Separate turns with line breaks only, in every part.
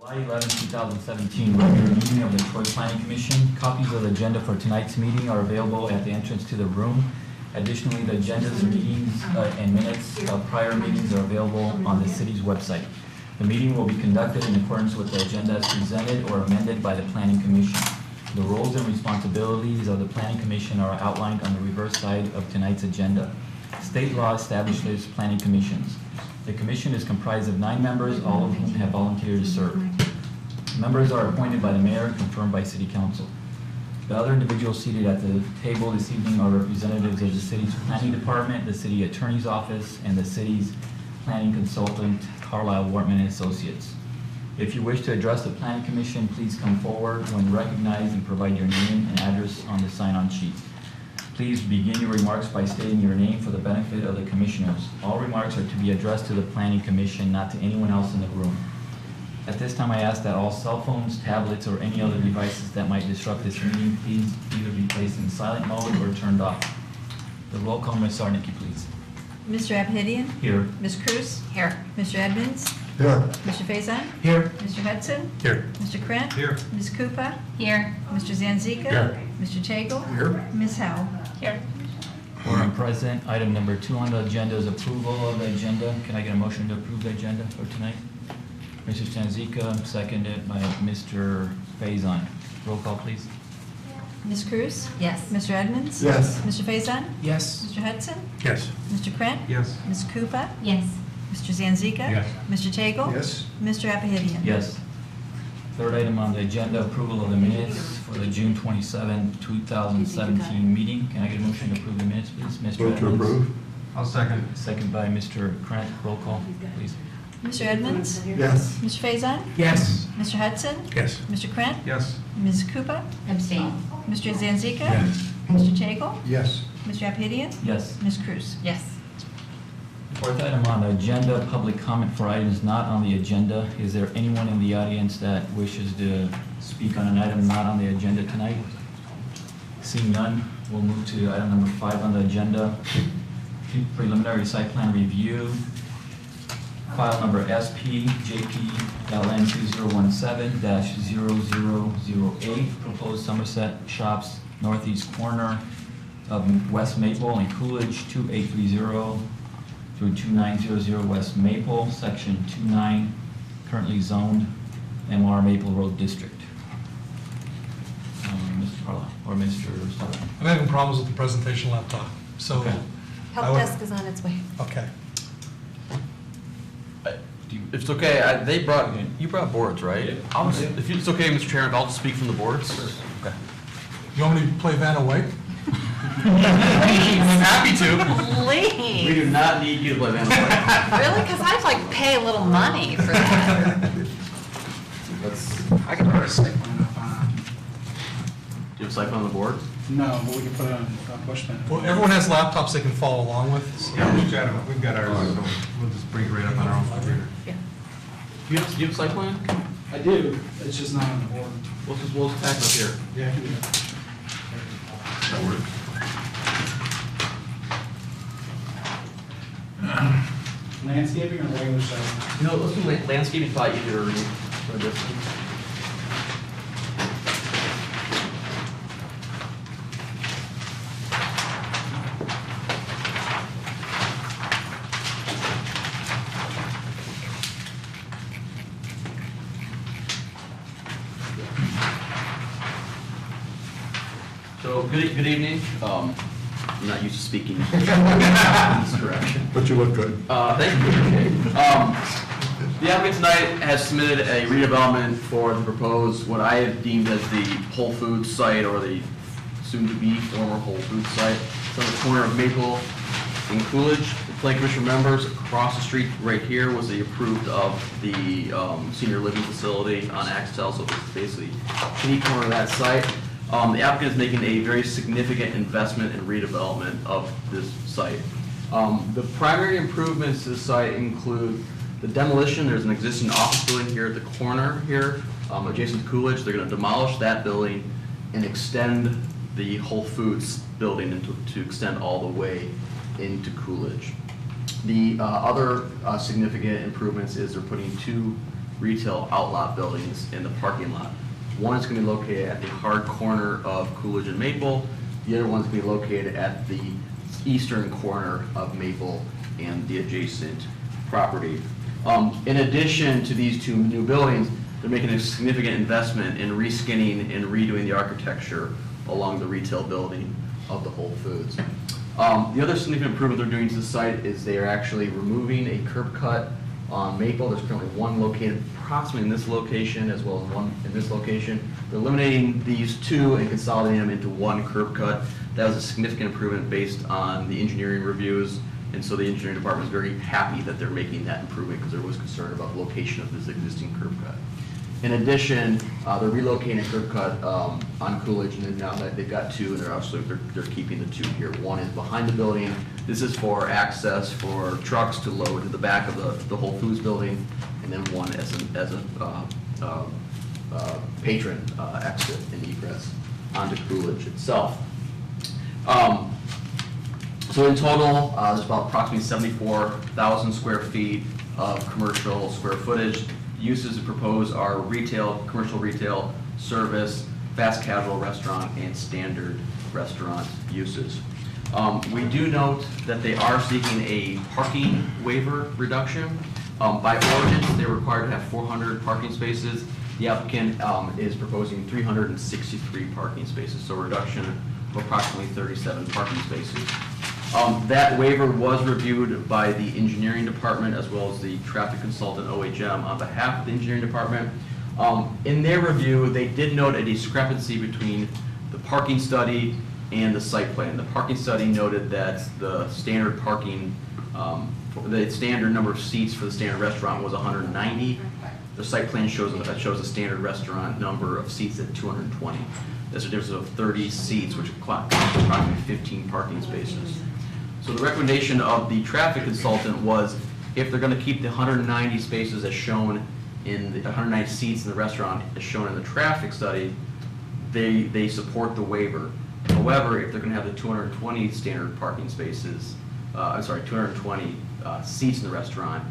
July 11, 2017, regular meeting of the Troy Planning Commission. Copies of the agenda for tonight's meeting are available at the entrance to the room. Additionally, the agendas, meetings, and minutes of prior meetings are available on the city's website. The meeting will be conducted in accordance with the agenda as presented or amended by the Planning Commission. The roles and responsibilities of the Planning Commission are outlined on the reverse side of tonight's agenda. State law establishes planning commissions. The commission is comprised of 9 members, all of whom have volunteered to serve. Members are appointed by the mayor and confirmed by city council. The other individuals seated at the table this evening are representatives of the city's planning department, the city attorney's office, and the city's planning consultant, Carlisle Wortman and Associates. If you wish to address the planning commission, please come forward when recognized and provide your name and address on the sign-on sheet. Please begin your remarks by stating your name for the benefit of the commissioners. All remarks are to be addressed to the planning commission, not to anyone else in the room. At this time, I ask that all cell phones, tablets, or any other devices that might disrupt this meeting, please either be placed in silent mode or turned off. The roll call, Ms. Sarnicki, please.
Mr. Abhidian?
Here.
Ms. Cruz? Here. Mr. Edmonds?
Here.
Mr. Faison?
Here.
Mr. Hudson?
Here.
Mr. Krant?
Here.
Ms. Koopa?
Here.
Mr. Zanzika?
Here.
Mr. Tagle?
Here.
Ms. Howell?
Here.
Quorum present. Item number 2 on the agenda is approval of the agenda. Can I get a motion to approve the agenda for tonight? Mr. Zanzika, seconded by Mr. Faison. Roll call, please.
Ms. Cruz?
Yes.
Mr. Edmonds?
Yes.
Mr. Faison?
Yes.
Mr. Hudson?
Yes.
Mr. Krant?
Yes.
Ms. Koopa?
Yes.
Mr. Zanzika?
Yes.
Mr. Tagle?
Yes.
Mr. Abhidian?
Yes. Third item on the agenda, approval of the minutes for the June 27, 2017 meeting. Can I get a motion to approve the minutes, please? Mr.
Move to
Edmonds?
approve. I'll second.
Second by Mr. Krant. Roll call, please.
Mr. Edmonds?
Yes.
Mr. Faison?
Yes.
Mr. Hudson?
Yes.
Mr. Krant?
Yes.
Ms. Koopa?
Abstain.
Mr. Zanzika?
Yes.
Mr. Tagle?
Yes.
Mr. Abhidian?
Yes.
Ms. Cruz?
Yes.
Fourth item on the agenda, public comment for items not on the agenda. Is there anyone in the audience that wishes to speak on an item not on the agenda tonight? Seeing none, we'll move to item number 5 on the agenda, preliminary site plan review. File number SPJPLN 2017-0008, proposed Somerset Shops northeast corner of West Maple and Coolidge, 2830 through 2900 West Maple, section 29, currently zoned MR Maple Road District. Mr. Carlisle, or Mr. Sutherland.
I'm having problems with the presentation laptop, so.
Okay.
I
Help
would-
desk is on its way.
Okay.
If it's okay, you brought boards, right? If it's okay, Mr. Chairman, I'll just speak from the boards. Okay.
You want me to play Vanna White?
I'm happy to.
Please.
We do not need you to play Vanna White.
Really? Because I'd like pay a little money for that.
I can put a site plan up on. Do you have a site plan on the board?
No, but we can put it on Bushman.
Well, everyone has laptops they can follow along with. so-
Yeah, we've got ours, so we'll just bring it right up on our own computer.
Yeah.
Do you have a site plan?
I do, it's just not on the board.
We'll just pack it up here.
Yeah, I can do that.
That works.
Landscaping or regular site?
No, let's do landscaping, probably easier to read from a distance. So, good evening. I'm not used to speaking in this direction.
But you look good.
Thank you. The applicant tonight has submitted a redevelopment for the proposed, what I have deemed as the Whole Foods site, or the soon-to-be former Whole Foods site. It's on the corner of Maple and Coolidge. The Plan Commission members, across the street right here was the approved of the senior living facility on Axtel, so it's basically any corner of that site. The applicant is making a very significant investment in redevelopment of this site. The primary improvements to the site include the demolition. There's an existing office building here at the corner here, adjacent to Coolidge. They're going to demolish that building and extend the Whole Foods building to extend all the way into Coolidge. The other significant improvements is they're putting 2 retail outlot buildings in the parking lot. One is going to be located at the hard corner of Coolidge and Maple. The other one's going to be located at the eastern corner of Maple and the adjacent property. In addition to these two new buildings, they're making a significant investment in reskinning and redoing the architecture along the retail building of the Whole Foods. The other significant improvement they're doing to the site is they are actually removing a curb cut on Maple. There's currently one located approximately in this location as well as one in this location. They're eliminating these two and consolidating them into one curb cut. That was a significant improvement based on the engineering reviews, and so the engineering department is very happy that they're making that improvement because there was concern about the location of this existing curb cut. In addition, they're relocating a curb cut on Coolidge, and then now that they've got two, and they're keeping the two here. One is behind the building. This is for access for trucks to load to the back of the Whole Foods building, and then one as a patron exit and egress onto Coolidge itself. So in total, there's about approximately 74,000 square feet of commercial square footage. Uses proposed are retail, commercial retail, service, fast casual restaurant, and standard restaurant uses. We do note that they are seeking a parking waiver reduction. By ordinance, they're required to have 400 parking spaces. The applicant is proposing 363 parking spaces, so a reduction of approximately 37 parking spaces. That waiver was reviewed by the engineering department as well as the traffic consultant OHM on behalf of the engineering department. In their review, they did note a discrepancy between the parking study and the site plan. The parking study noted that the standard parking, the standard number of seats for the standard restaurant was 190. The site plan shows a standard restaurant number of seats at 220. There's a difference of 30 seats, which constitutes approximately 15 parking spaces. So the recommendation of the traffic consultant was if they're going to keep the 190 spaces as shown in the 190 seats in the restaurant as shown in the traffic study, they support the waiver. However, if they're going to have the 220 standard parking spaces, 220 seats in the restaurant,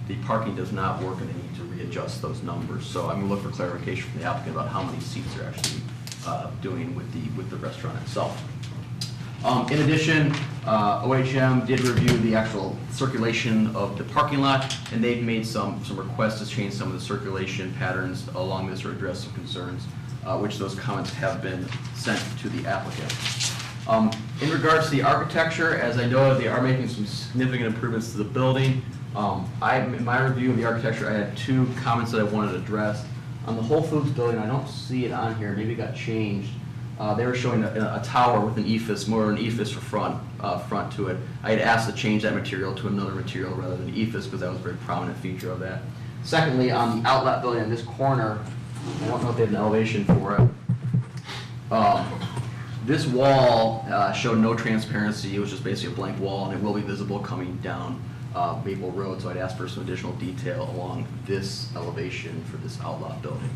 the parking does not work and they need to readjust those numbers. So I'm going to look for clarification from the applicant about how many seats they're actually doing with the restaurant itself. In addition, OHM did review the actual circulation of the parking lot, and they've made some requests to change some of the circulation patterns along this or address some concerns, which those comments have been sent to the applicant. In regards to the architecture, as I know, they are making some significant improvements to the building. In my review of the architecture, I had two comments that I wanted to address. On the Whole Foods building, I don't see it on here, maybe it got changed. They were showing a tower with an ephes, more an ephes for front to it. I had asked to change that material to another material rather than ephes because that was a very prominent feature of that. Secondly, on the outlet building in this corner, I don't know if they have an elevation for it. This wall showed no transparency. It was just basically a blank wall, and it will be visible coming down Maple Road, so I'd ask for some additional detail along this elevation for this outlet building.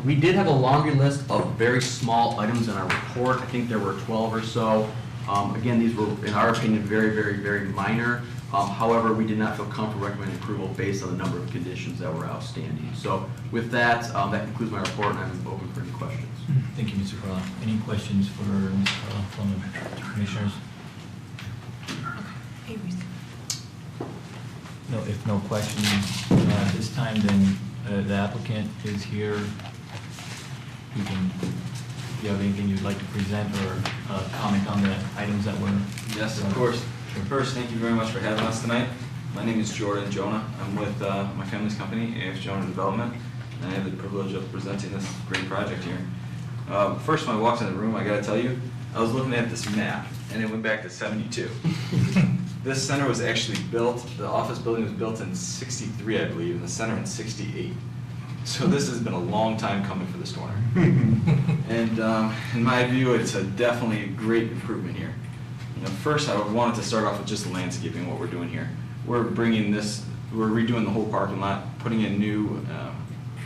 We did have a laundry list of very small items in our report. I think there were 12 or so. Again, these were, in our opinion, very, very, very minor. However, we did not feel comfortable recommending approval based on the number of conditions that were outstanding. So with that, that concludes my report, and I'm open for any questions.
Thank you, Mr. Carla. Any questions for Ms. Carla from the commissioners? No, if no questions at this time, then the applicant is here. You can, if you have anything you'd like to present or comment on the items that were.
Yes, of course. First, thank you very much for having us tonight. My name is Jordan Jonah. I'm with my family's company, AF Jonah Development, and I have the privilege of presenting this great project here. First, when I walked in the room, I gotta tell you, I was looking at this map, and it went back to '72. This center was actually built, the office building was built in '63, I believe, and the center in '68. So this has been a long time coming for this corner. And in my view, it's definitely a great improvement here. First, I wanted to start off with just the landscaping, what we're doing here. We're redoing the whole parking lot, putting in new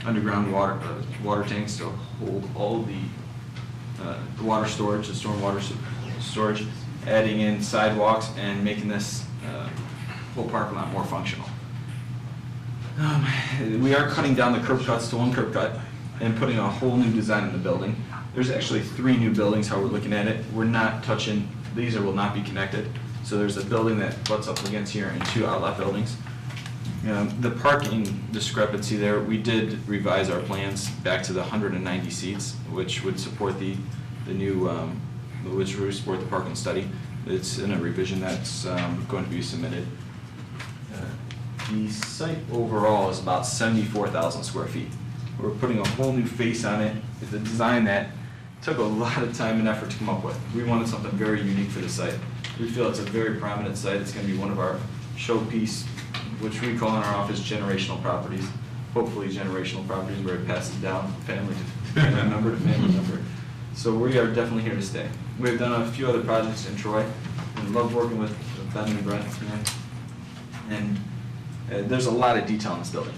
underground water tanks to hold all the water storage, the stormwater storage, adding in sidewalks and making this whole parking lot more functional. We are cutting down the curb cuts to one curb cut and putting a whole new design in the building. There's actually 3 new buildings, how we're looking at it. We're not touching, these will not be connected. So there's a building that butts up against here and 2 outlet buildings. The parking discrepancy there, we did revise our plans back to the 190 seats, which would support the new, which would support the parking study. It's in a revision that's going to be submitted. The site overall is about 74,000 square feet. We're putting a whole new face on it. It's a design that took a lot of time and effort to come up with. We wanted something very unique for the site. We feel it's a very prominent site. It's going to be one of our showpiece, which we call in our office generational properties. Hopefully generational properties where it passes down family to family member to family member. So we are definitely here to stay. We've done a few other projects in Troy and love working with Ben and Brent. And there's a lot of detail in this building.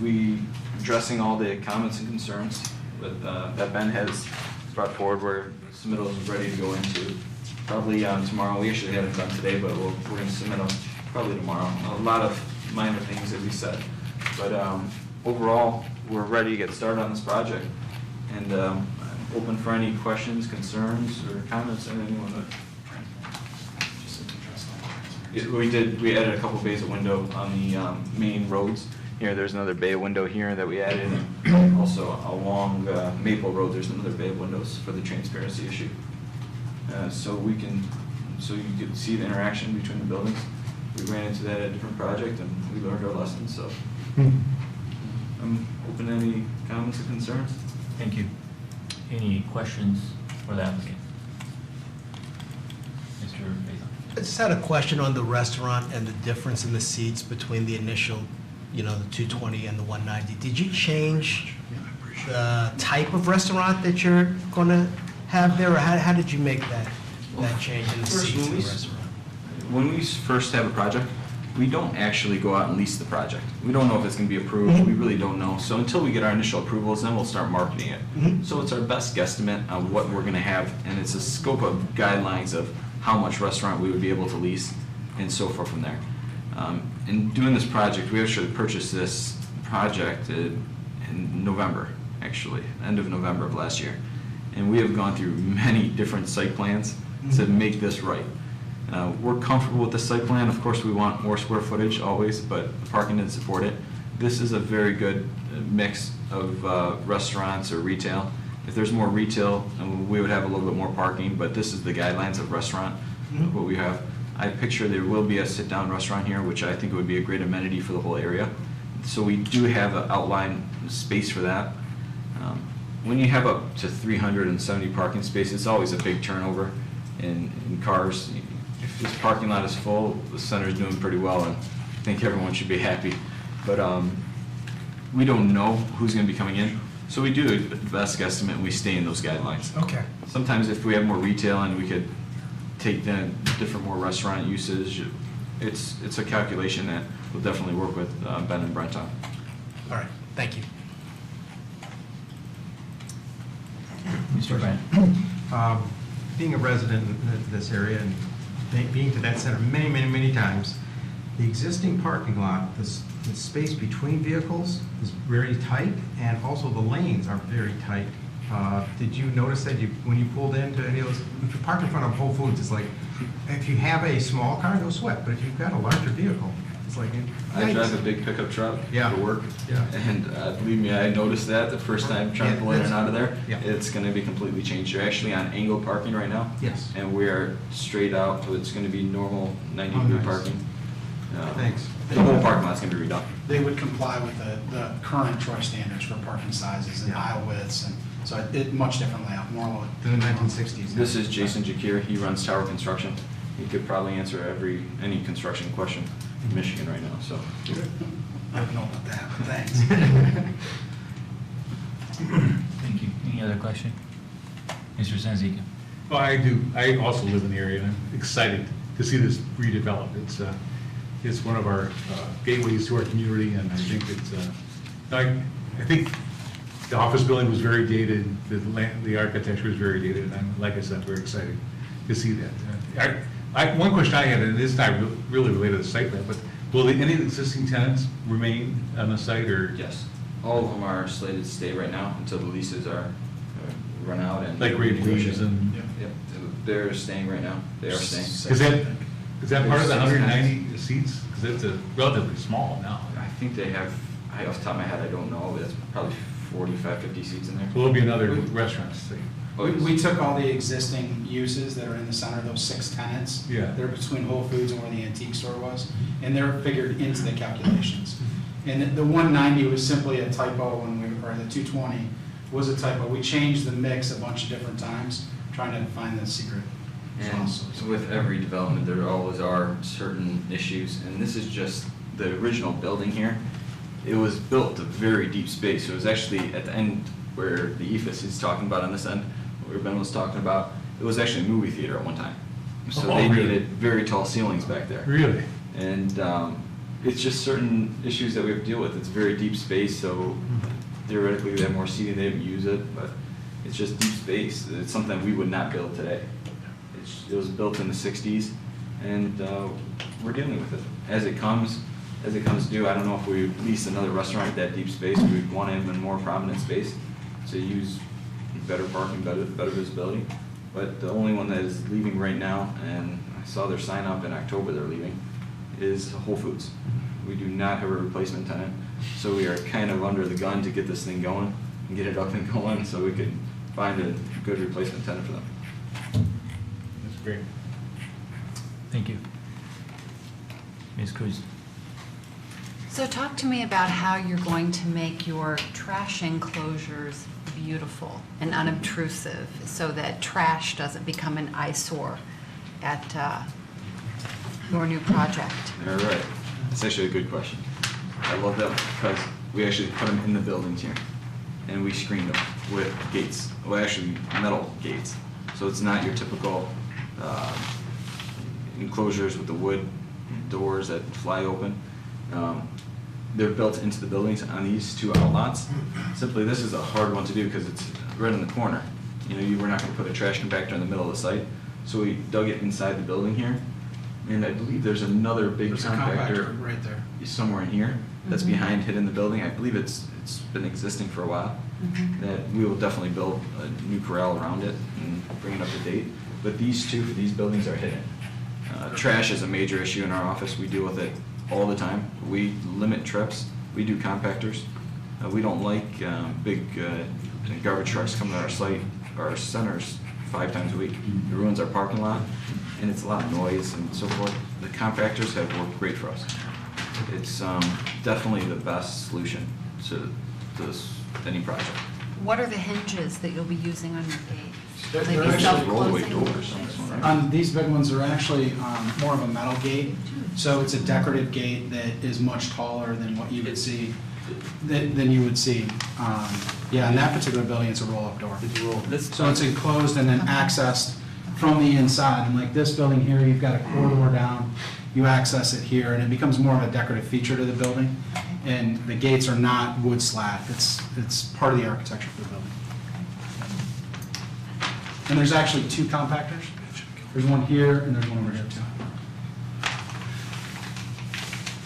We addressing all the comments and concerns that Ben has brought forward, where submittal is ready to go into. Probably tomorrow. We actually haven't done today, but we're going to submit them probably tomorrow. A lot of minor things, as we said. But overall, we're ready to get started on this project. And I'm open for any questions, concerns, or comments that anyone would. We added a couple bays of window on the main roads. Here, there's another bay of window here that we added. And also along Maple Road, there's another bay of windows for the transparency issue. So you can see the interaction between the buildings. We ran into that at a different project and we learned our lessons, so. I'm open to any comments or concerns.
Thank you. Any questions for the applicant? Mr. Faison?
I just had a question on the restaurant and the difference in the seats between the initial, the 220 and the 190. Did you change the type of restaurant that you're going to have there, or how did you make that change in the
First,
seats in the restaurant?
When we first have a project, we don't actually go out and lease the project. We don't know if it's going to be approved. We really don't know. So until we get our initial approvals, then we'll start marketing it. So it's our best guesstimate on what we're going to have, and it's a scope of guidelines of how much restaurant we would be able to lease and so forth from there. In doing this project, we actually purchased this project in November, actually, end of November of last year. And we have gone through many different site plans to make this right. We're comfortable with the site plan. Of course, we want more square footage always, but the parking didn't support it. This is a very good mix of restaurants or retail. If there's more retail, we would have a little bit more parking, but this is the guidelines of restaurant, what we have. I picture there will be a sit-down restaurant here, which I think would be a great amenity for the whole area. So we do have an outline space for that. When you have up to 370 parking spaces, it's always a big turnover in cars. If this parking lot is full, the center is doing pretty well, and I think everyone should be happy. But we don't know who's going to be coming in, so we do the best guesstimate, and we stay in those guidelines.
Okay.
Sometimes if we have more retail and we could take the different more restaurant usage, it's a calculation that we'll definitely work with Ben and Brent on.
All right, thank you.
Mr. Grant?
Being a resident in this area and being to that center many times, the existing parking lot, the space between vehicles is very tight, and also the lanes are very tight. Did you notice that when you pulled into any of those, if you park in front of Whole Foods, it's like, if you have a small car, no sweat, but if you've got a larger vehicle, it's like,
I drive a big pickup truck
Yeah.
for work,
Yeah.
and believe me, I noticed that the first time trying to pull in and out of there.
Yeah.
It's going to be completely changed. You're actually on angle parking right now.
Yes.
And we are straight out, so it's going to be normal 90
Oh,
degree
nice.
parking.
Thanks.
The whole parking lot's going to be redone.
They would comply with the current Troy standards for parking sizes and
Yeah.
aisle widths, and so much different layout, more.
In the 1960s.
This is Jason Jakir. He runs Tower Construction. He could probably answer any construction question in Michigan right now, so.
I don't know about that, but thanks.
Thank you. Any other question? Mr. Sanzika?
Well, I do. I also live in the area, and I'm excited to see this redeveloped. It's one of our gateways to our community, and I think I think the office building was very dated, the architecture is very dated, and like I said, very excited to see that. One question I had, and it's not really related to the site plan, but Will any of the existing tenants remain on the site, or?
Yes, all of them are slated to stay right now until the leases are run out and.
Like Great Leaves and?
Yep, they're staying right now. They are staying.
Is that part of the 190 seats? Because it's a relatively small now.
I think they have, off the top of my head, I don't know, but it's probably 45, 50 seats in there.
Will there be another restaurant?
Oh, yes.
We took all the existing uses that are in the center, those 6 tenants.
Yeah.
They're between Whole Foods and where the antique store was, and they're figured into the calculations. And the 190 was simply a typo when or the 220 was a typo. We changed the mix a bunch of different times, trying to find the secret
And
sauce.
so with every development, there always are certain issues, and this is just the original building here. It was built to very deep space. So it was actually at the end where the EFIS is talking about on this end, where Ben was talking about, it was actually a movie theater at one time. So
Oh,
they
really?
needed very tall ceilings back there.
Really?
And it's just certain issues that we have to deal with. It's very deep space, so theoretically they have more seating, they didn't use it, but it's just deep space. It's something we would not build today. It was built in the 60s, and we're dealing with it. As it comes due, I don't know if we lease another restaurant at that deep space, we'd want to have a more prominent space to use better parking, better visibility. But the only one that is leaving right now, and I saw their sign up in October they're leaving, is Whole Foods. We do not have a replacement tenant, so we are kind of under the gun to get this thing going and get it up and going so we could find a good replacement tenant for them.
That's great.
Thank you. Ms. Cruz?
So talk to me about how you're going to make your trash enclosures beautiful and unobtrusive so that trash doesn't become an eyesore at your new project.
All right. That's actually a good question. I love that because we actually put them in the buildings here, and we screened them with gates. Well, actually, metal gates. So it's not your typical enclosures with the wood doors that fly open. They're built into the buildings on these 2 outlots. Simply, this is a hard one to do because it's right in the corner. You were not going to put a trash compactor in the middle of the site, so we dug it inside the building here. And I believe there's another big
There's a
compactor
compactor right there.
somewhere in here that's behind, hidden in the building. I believe it's been existing for a while. That we will definitely build a new corral around it and bring it up to date. But these 2 for these buildings are hidden. Trash is a major issue in our office. We deal with it all the time. We limit trips. We do compactors. We don't like big garbage trucks coming to our site, our centers 5 times a week. It ruins our parking lot, and it's a lot of noise and so forth. The compactors have worked great for us. It's definitely the best solution to any project.
What are the hinges that you'll be using on your gates?
They're
Maybe
actually
rollaway
self-closing?
doors on this one, right?
These big ones are actually more of a metal gate, so it's a decorative gate that is much taller than what you would see, than you would see. Yeah, in that particular building, it's a roll-up door. So it's enclosed and then accessed from the inside. And like this building here, you've got a corridor down, you access it here, and it becomes more of a decorative feature to the building. And the gates are not wood slat, it's part of the architecture for the building. And there's actually 2 compactors. There's one here and there's one over here too.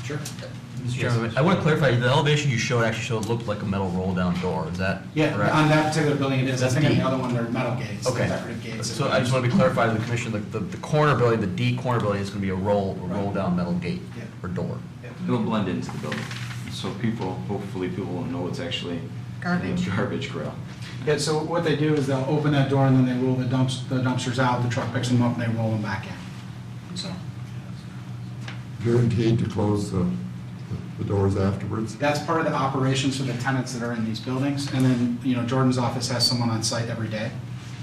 Sure.
Mr. Chairman, I want to clarify, the elevation you showed actually looked like a metal roll-down door, is that
Yeah,
correct?
on that particular building it is. I
That's
think on
D.
the other one, they're metal gates, they're
Okay.
decorative gates.
So I just want to be clarified to the commission, the corner building, the D corner building is going to be a roll-down metal gate
Yeah.
or door.
It'll blend into the building, so hopefully people will know it's actually
Garbage.
a garbage corral.
Yeah, so what they do is they'll open that door and then they roll the dumpsters out, the truck picks them up and they roll them back in. So
Guaranteed to close the doors afterwards?
that's part of the operations for the tenants that are in these buildings. And then, Jordan's office has someone on site every day.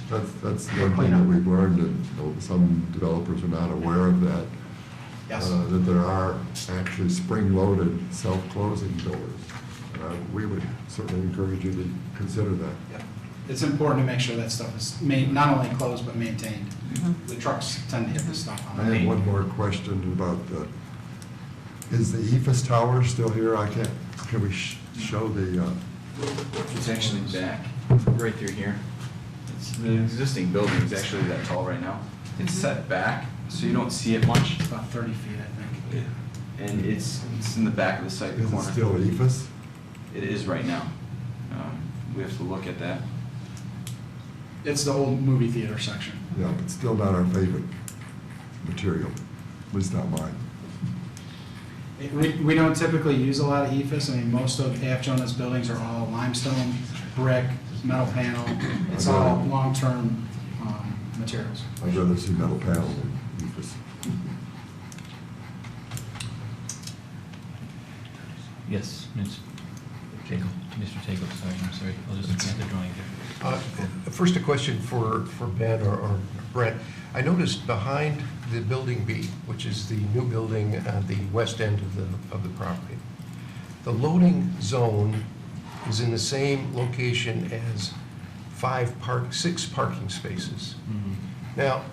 That's the one thing that we've learned, and some developers are not aware of that.
Yes.
That there are actually spring-loaded, self-closing doors. We would certainly encourage you to consider that.
Yep. It's important to make sure that stuff is not only closed but maintained. The trucks tend to hit this stuff
I
on it.
have one more question about is the EFS tower still here? Can we show the,
It's actually back, right through here. The existing building is actually that tall right now. It's set back, so you don't see it much.
It's about 30 feet, I think.
And it's in the back of the site, the
Is it
corner.
still EFS?
It is right now. We have to look at that.
It's the old movie theater section.
Yeah, but still not our favorite material, at least not mine.
We don't typically use a lot of EFS. I mean, most of AF Jonah's buildings are all limestone, brick, metal panel. It's all long-term materials.
I'd rather see metal panel than EFS.
Yes, Ms. Tagle, Mr. Tagle, sorry, I'll just look at the drawing here.
First, a question for Ben or Brent. I noticed behind the Building B, which is the new building at the west end of the property, the loading zone is in the same location as 6 parking spaces. Now,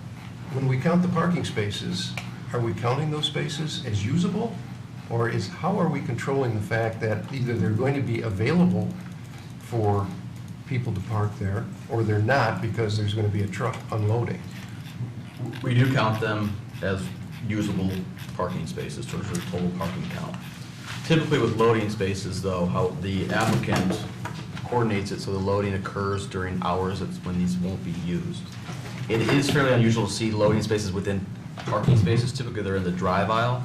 when we count the parking spaces, are we counting those spaces as usable? Or how are we controlling the fact that either they're going to be available for people to park there, or they're not because there's going to be a truck unloading?
We do count them as usable parking spaces towards the total parking count. Typically with loading spaces, though, how the applicant coordinates it so the loading occurs during hours when these won't be used. It is fairly unusual to see loading spaces within parking spaces. Typically, they're in the drive aisle.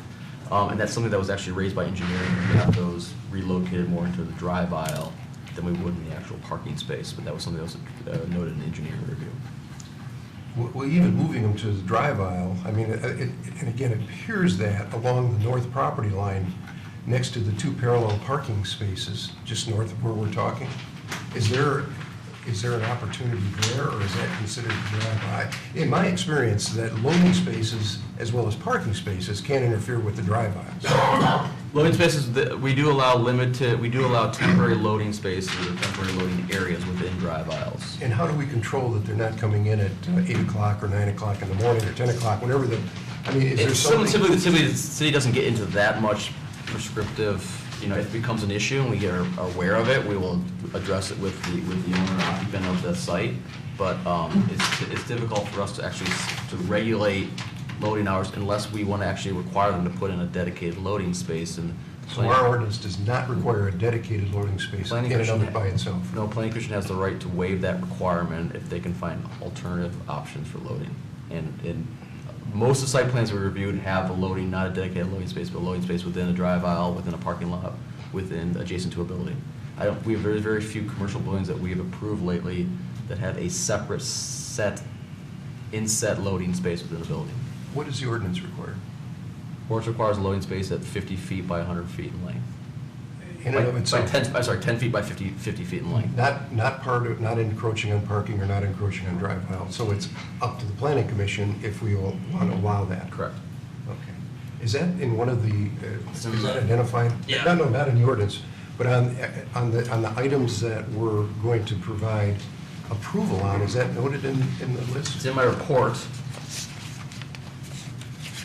And that's something that was actually raised by engineering, to have those relocated more into the drive aisle than we would in the actual parking space, but that was something that was noted in the engineering review.
Well, even moving them to the drive aisle, I mean, and again, it appears that along the north property line, next to the 2 parallel parking spaces, just north of where we're talking, is there an opportunity there, or is that considered drive-by? In my experience, that loading spaces as well as parking spaces can't interfere with the drive aisles.
Loading spaces, we do allow temporary loading spaces or temporary loading areas within drive aisles.
And how do we control that they're not coming in at 8 o'clock or 9 o'clock in the morning or 10 o'clock, whenever is there something?
Typically, the city doesn't get into that much prescriptive, if it becomes an issue and we are aware of it, we will address it with the owner or occupant of the site. But it's difficult for us to actually to regulate loading hours unless we want to actually require them to put in a dedicated loading space. And
So our ordinance does not require a dedicated loading space in and of it by itself.
No, Planning Commission has the right to waive that requirement if they can find alternative options for loading. And most of the site plans we reviewed have a loading, not a dedicated loading space, but a loading space within a drive aisle, within a parking lot, adjacent to a building. We have very, very few commercial buildings that we have approved lately that have a separate inset loading space within the building.
What does the ordinance require?
Ordinance requires a loading space at 50 feet by 100 feet in length.
In and of itself?
10 feet by 50 feet in length.
Not encroaching on parking or not encroaching on drive aisle. So it's up to the planning commission if we want to allow that.
Correct.
Okay. Is that in one of the, is that identified?
Yeah.
No, not in the ordinance, but on the items that we're going to provide approval on, is that noted in the list?
It's in my report.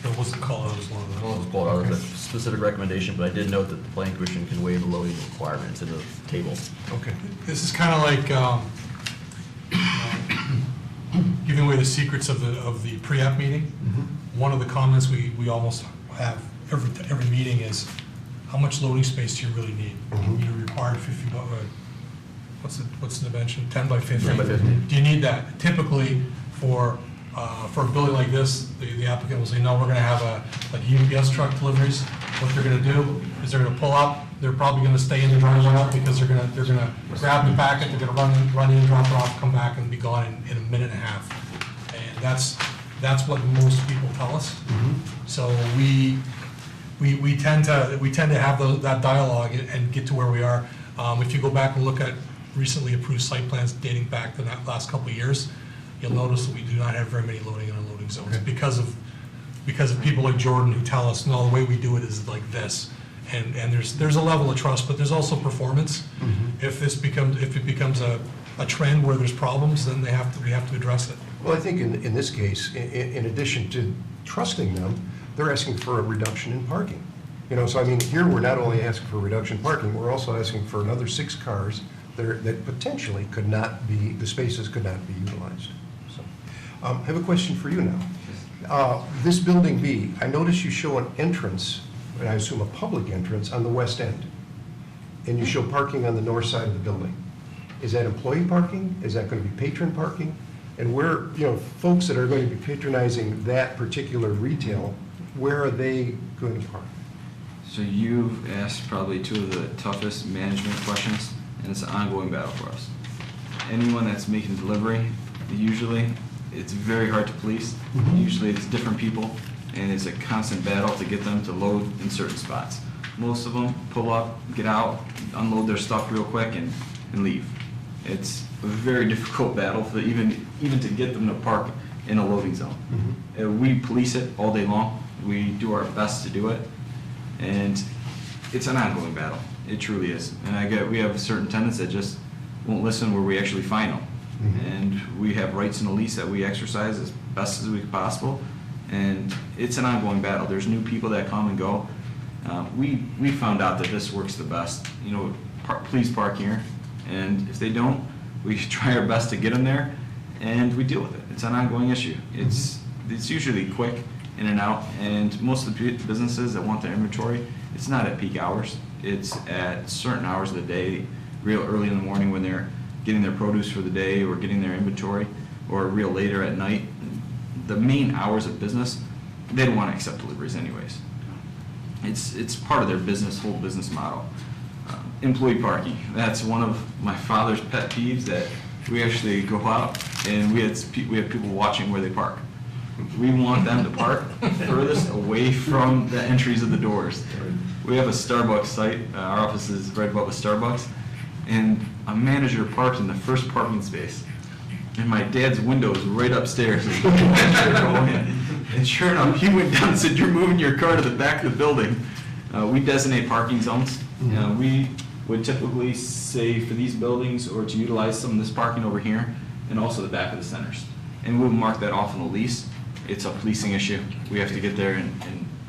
It wasn't called out as one of
I
the.
don't know if it's called out as a specific recommendation, but I did note that the planning commission can waive the loading requirements in the table.
Okay.
This is kind of like giving away the secrets of the pre-app meeting. One of the comments we almost have every meeting is, how much loading space do you really need? You require 50, what's the dimension? 10 by 50?
10 by 50.
Do you need that? Typically, for a building like this, the applicant will say, no, we're going to have like UPS truck deliveries. What they're going to do is they're going to pull up. They're probably going to stay in the driveway because they're going to grab the packet. They're going to run in, drop it off, come back, and be gone in a minute and a half. And that's what most people tell us. So we tend to have that dialogue and get to where we are. If you go back and look at recently approved site plans dating back to that last couple of years, you'll notice that we do not have very many loading and unloading zones because of people like Jordan who tell us, no, the way we do it is like this. And there's a level of trust, but there's also performance. If it becomes a trend where there's problems, then we have to address it.
Well, I think in this case, in addition to trusting them, they're asking for a reduction in parking. So I mean, here we're not only asking for a reduction in parking, we're also asking for another 6 cars that potentially the spaces could not be utilized. So, I have a question for you now. This building B, I notice you show an entrance and I assume a public entrance, on the west end, and you show parking on the north side of the building. Is that employee parking? Is that going to be patron parking? And where, folks that are going to be patronizing that particular retail, where are they going to park?
So you've asked probably two of the toughest management questions, and it's an ongoing battle for us. Anyone that's making delivery, usually, it's very hard to police. Usually it's different people, and it's a constant battle to get them to load in certain spots. Most of them pull up, get out, unload their stuff real quick, and leave. It's a very difficult battle for even to get them to park in a loading zone. We police it all day long. We do our best to do it, and it's an ongoing battle. It truly is. And we have certain tenants that just won't listen where we actually fine them. And we have rights in the lease that we exercise as best as we possible. And it's an ongoing battle. There's new people that come and go. We found out that this works the best. Please park here. And if they don't, we try our best to get them there, and we deal with it. It's an ongoing issue. It's usually quick in and out, and most of the businesses that want their inventory, it's not at peak hours. It's at certain hours of the day, real early in the morning when they're getting their produce for the day or getting their inventory, or real later at night. The main hours of business, they don't want to accept deliveries anyways. It's part of their whole business model. Employee parking, that's one of my father's pet peeves, that we actually go out and we have people watching where they park. We want them to park furthest away from the entries of the doors. We have a Starbucks site, our office is right above a Starbucks, and a manager parked in the first parking space. And my dad's window is right upstairs. And sure enough, he went down and said, "You're moving your car to the back of the building." We designate parking zones. We would typically say for these buildings, or to utilize some of this parking over here, and also the back of the centers. And we'll mark that off in the lease. It's a policing issue. We have to get there and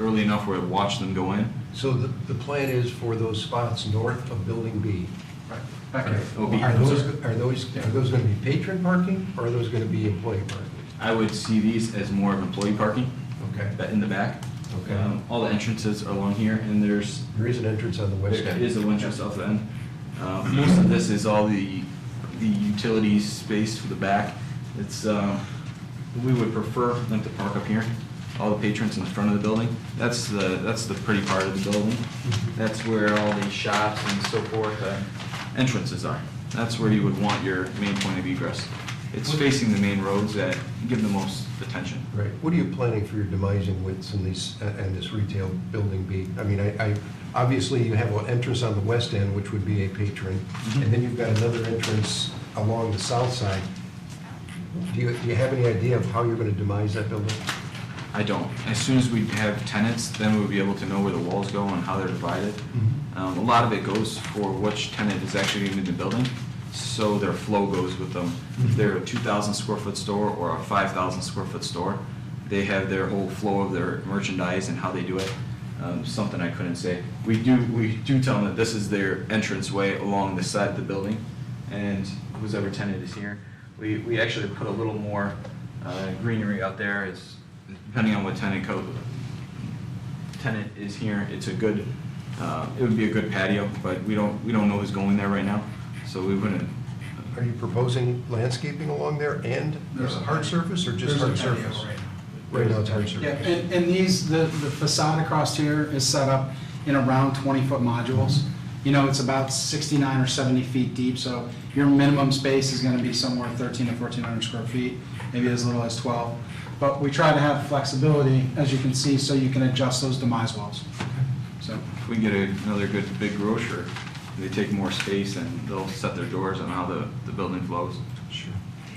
early enough where we watch them go in.
So the plan is for those spots north of Building B?
Back here.
Are those going to be patron parking, or are those going to be employee parking?
I would see these as more of employee parking.
Okay.
In the back.
Okay.
All the entrances are along here, and there is
an entrance on the west end.
There is an entrance off the end. Most of this is all the utilities space for the back. It's we would prefer them to park up here. All the patrons in the front of the building. That's the pretty part of the building. That's where all the shops and so forth entrances are. That's where you would want your main point of egress. It's facing the main roads that give the most attention.
Right. What are you planning for your demising widths in these, and this retail building B? I mean, obviously you have an entrance on the west end, which would be a patron, and then you've got another entrance along the south side. Do you have any idea of how you're going to demise that building?
I don't. As soon as we have tenants, then we'll be able to know where the walls go and how they're divided. A lot of it goes for which tenant is actually in the building, so their flow goes with them. If they're a 2,000 square foot store or a 5,000 square foot store, they have their whole flow of their merchandise and how they do it. Something I couldn't say. We do tell them that this is their entrance way along the side of the building, and whoever tenant is here, we actually put a little more greenery out there. It's depending on what tenant is here. It's a good. It would be a good patio, but we don't know who's going there right now, so we wouldn't.
Are you proposing landscaping along there and hard surface, or just hard surface? Right now it's hard surface.
Yeah, and these, the facade across here is set up in around 20-foot modules. It's about 69 or 70 feet deep, so your minimum space is going to be somewhere 1,300 to 1,400 square feet, maybe as little as 12. But we try to have flexibility, as you can see, so you can adjust those demise walls. So
if we can get another good big grocer, they take more space and they'll set their doors on how the building flows.
Sure.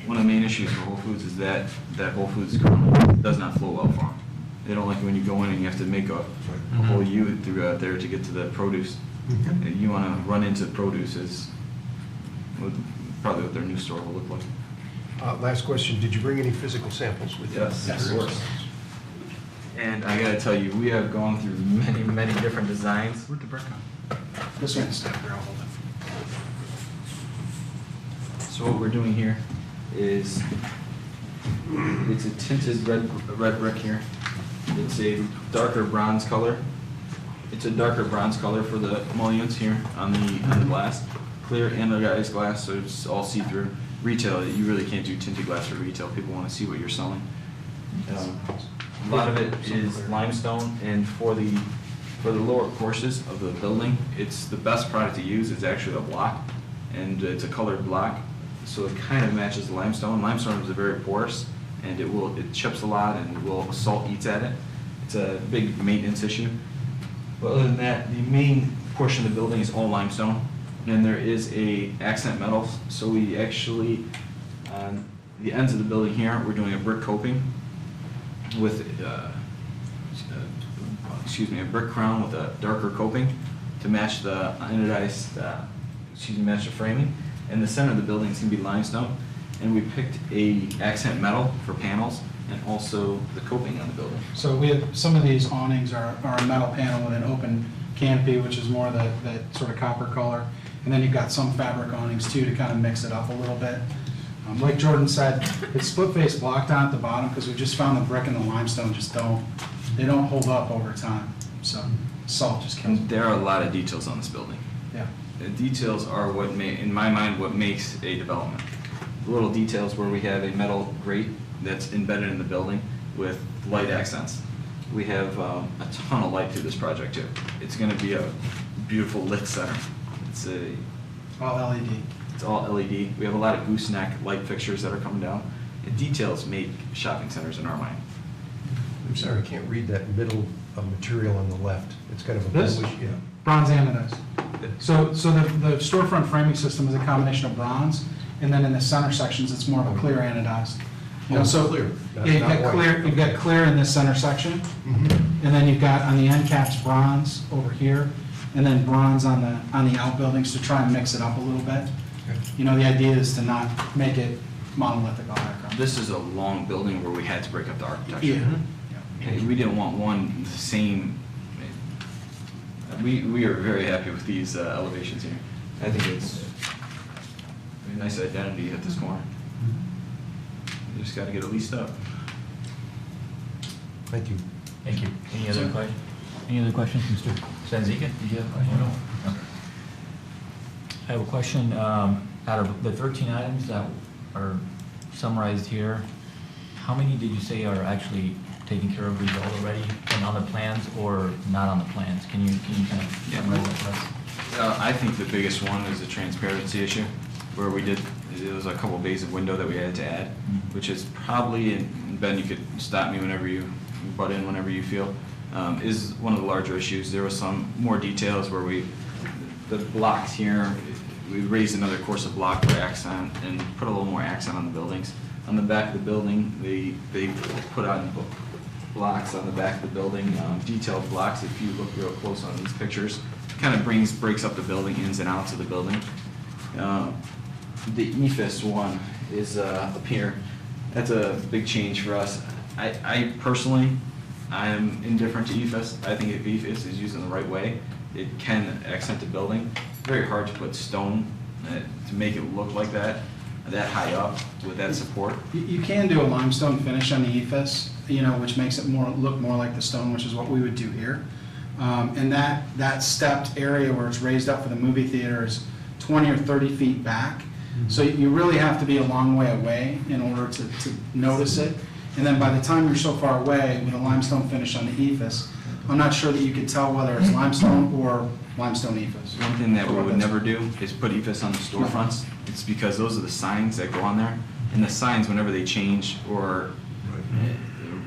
One of the main issues for Whole Foods is that Whole Foods currently does not flow well for them. They don't like it when you go in and you have to make a whole U through there to get to the produce. And you want to run into produce is probably what their new store will look like.
Last question, did you bring any physical samples with you?
Yes, of course. And I got to tell you, we have gone through many different designs.
where'd the brick come? This one's stuck there, I'll hold it.
So what we're doing here is, it's a tinted red brick here. It's a darker bronze color. It's a darker bronze color for the mullions here on the glass. Clear anodized glass, so it's all see-through. Retail, you really can't do tinted glass for retail. People want to see what you're selling. A lot of it is limestone, and for the lower courses of the building, it's the best product to use. It's actually a block, and it's a colored block, so it kind of matches the limestone. Limestone is very porous, and it chips a lot, and salt eats at it. It's a big maintenance issue. But other than that, the main portion of the building is all limestone, and there is a accent metal. So we actually, on the ends of the building here, we're doing a brick coping with, a brick crown with a darker coping to match the anodized, match the framing. And the center of the building is going to be limestone, and we picked a accent metal for panels and also the coping on the building.
So we have, some of these awnings are a metal panel with an open canopy, which is more that sort of copper color. And then you've got some fabric awnings too to kind of mix it up a little bit. Like Jordan said, it's split face blocked on at the bottom because we just found the brick and the limestone just don't hold up over time. So salt just kills
And there are a lot of details on this building.
Yeah.
The details are in my mind, what makes a development. The little details where we have a metal grate that's embedded in the building with light accents. We have a ton of light through this project too. It's going to be a beautiful lit center. It's
all LED.
It's all LED. We have a lot of gooseneck light fixtures that are coming down. The details make shopping centers in our mind.
I'm sorry, I can't read that middle material on the left. It's kind of a
This?
bluish, yeah.
Bronze anodized. So the storefront framing system is a combination of bronze, and then in the center sections, it's more of a clear anodized. You know, so
Clear,
yeah, you've
not
got
white.
clear. You've got clear in this center section, and then you've got on the end caps bronze over here, and then bronze on the outbuildings to try and mix it up a little bit. You know, the idea is to not make it monolithic all back.
This is a long building where we had to break up the architecture.
Yeah.
Okay, we didn't want one the same. We are very happy with these elevations here. I think it's a nice identity at this corner. You just got to get it leased up.
Thank you.
Thank you. Any other questions? Any other questions, Mr. Sanzika? Did you have a question? No. I have a question. Out of the 13 items that are summarized here, how many did you say are actually taken care of, resolved already, and on the plans or not on the plans? Can you kind of summarize that for us?
I think the biggest one is the transparency issue, where it was a couple bays of window that we had to add, which is probably, and Ben, you could stop me whenever you butt in whenever you feel, is one of the larger issues. There was some more details where the blocks here, we raised another course of block for accent and put a little more accent on the buildings. On the back of the building, they put on blocks on the back of the building, detailed blocks. If you look real close on these pictures, kind of breaks up the building, ins and outs of the building. The EFIS one is up here. That's a big change for us. I personally, I'm indifferent to EFIS. I think if EFIS is used in the right way, it can accent the building. It's very hard to put stone to make it look like that high up with that support.
You can do a limestone finish on the EFIS, you know, which makes it look more like the stone, which is what we would do here. And that stepped area where it's raised up for the movie theater is 20 or 30 feet back. So you really have to be a long way away in order to notice it. And then by the time you're so far away with a limestone finish on the EFIS, I'm not sure that you could tell whether it's limestone or limestone EFIS.
One thing that we would never do is put EFIS on the storefronts. It's because those are the signs that go on there. And the signs, whenever they change or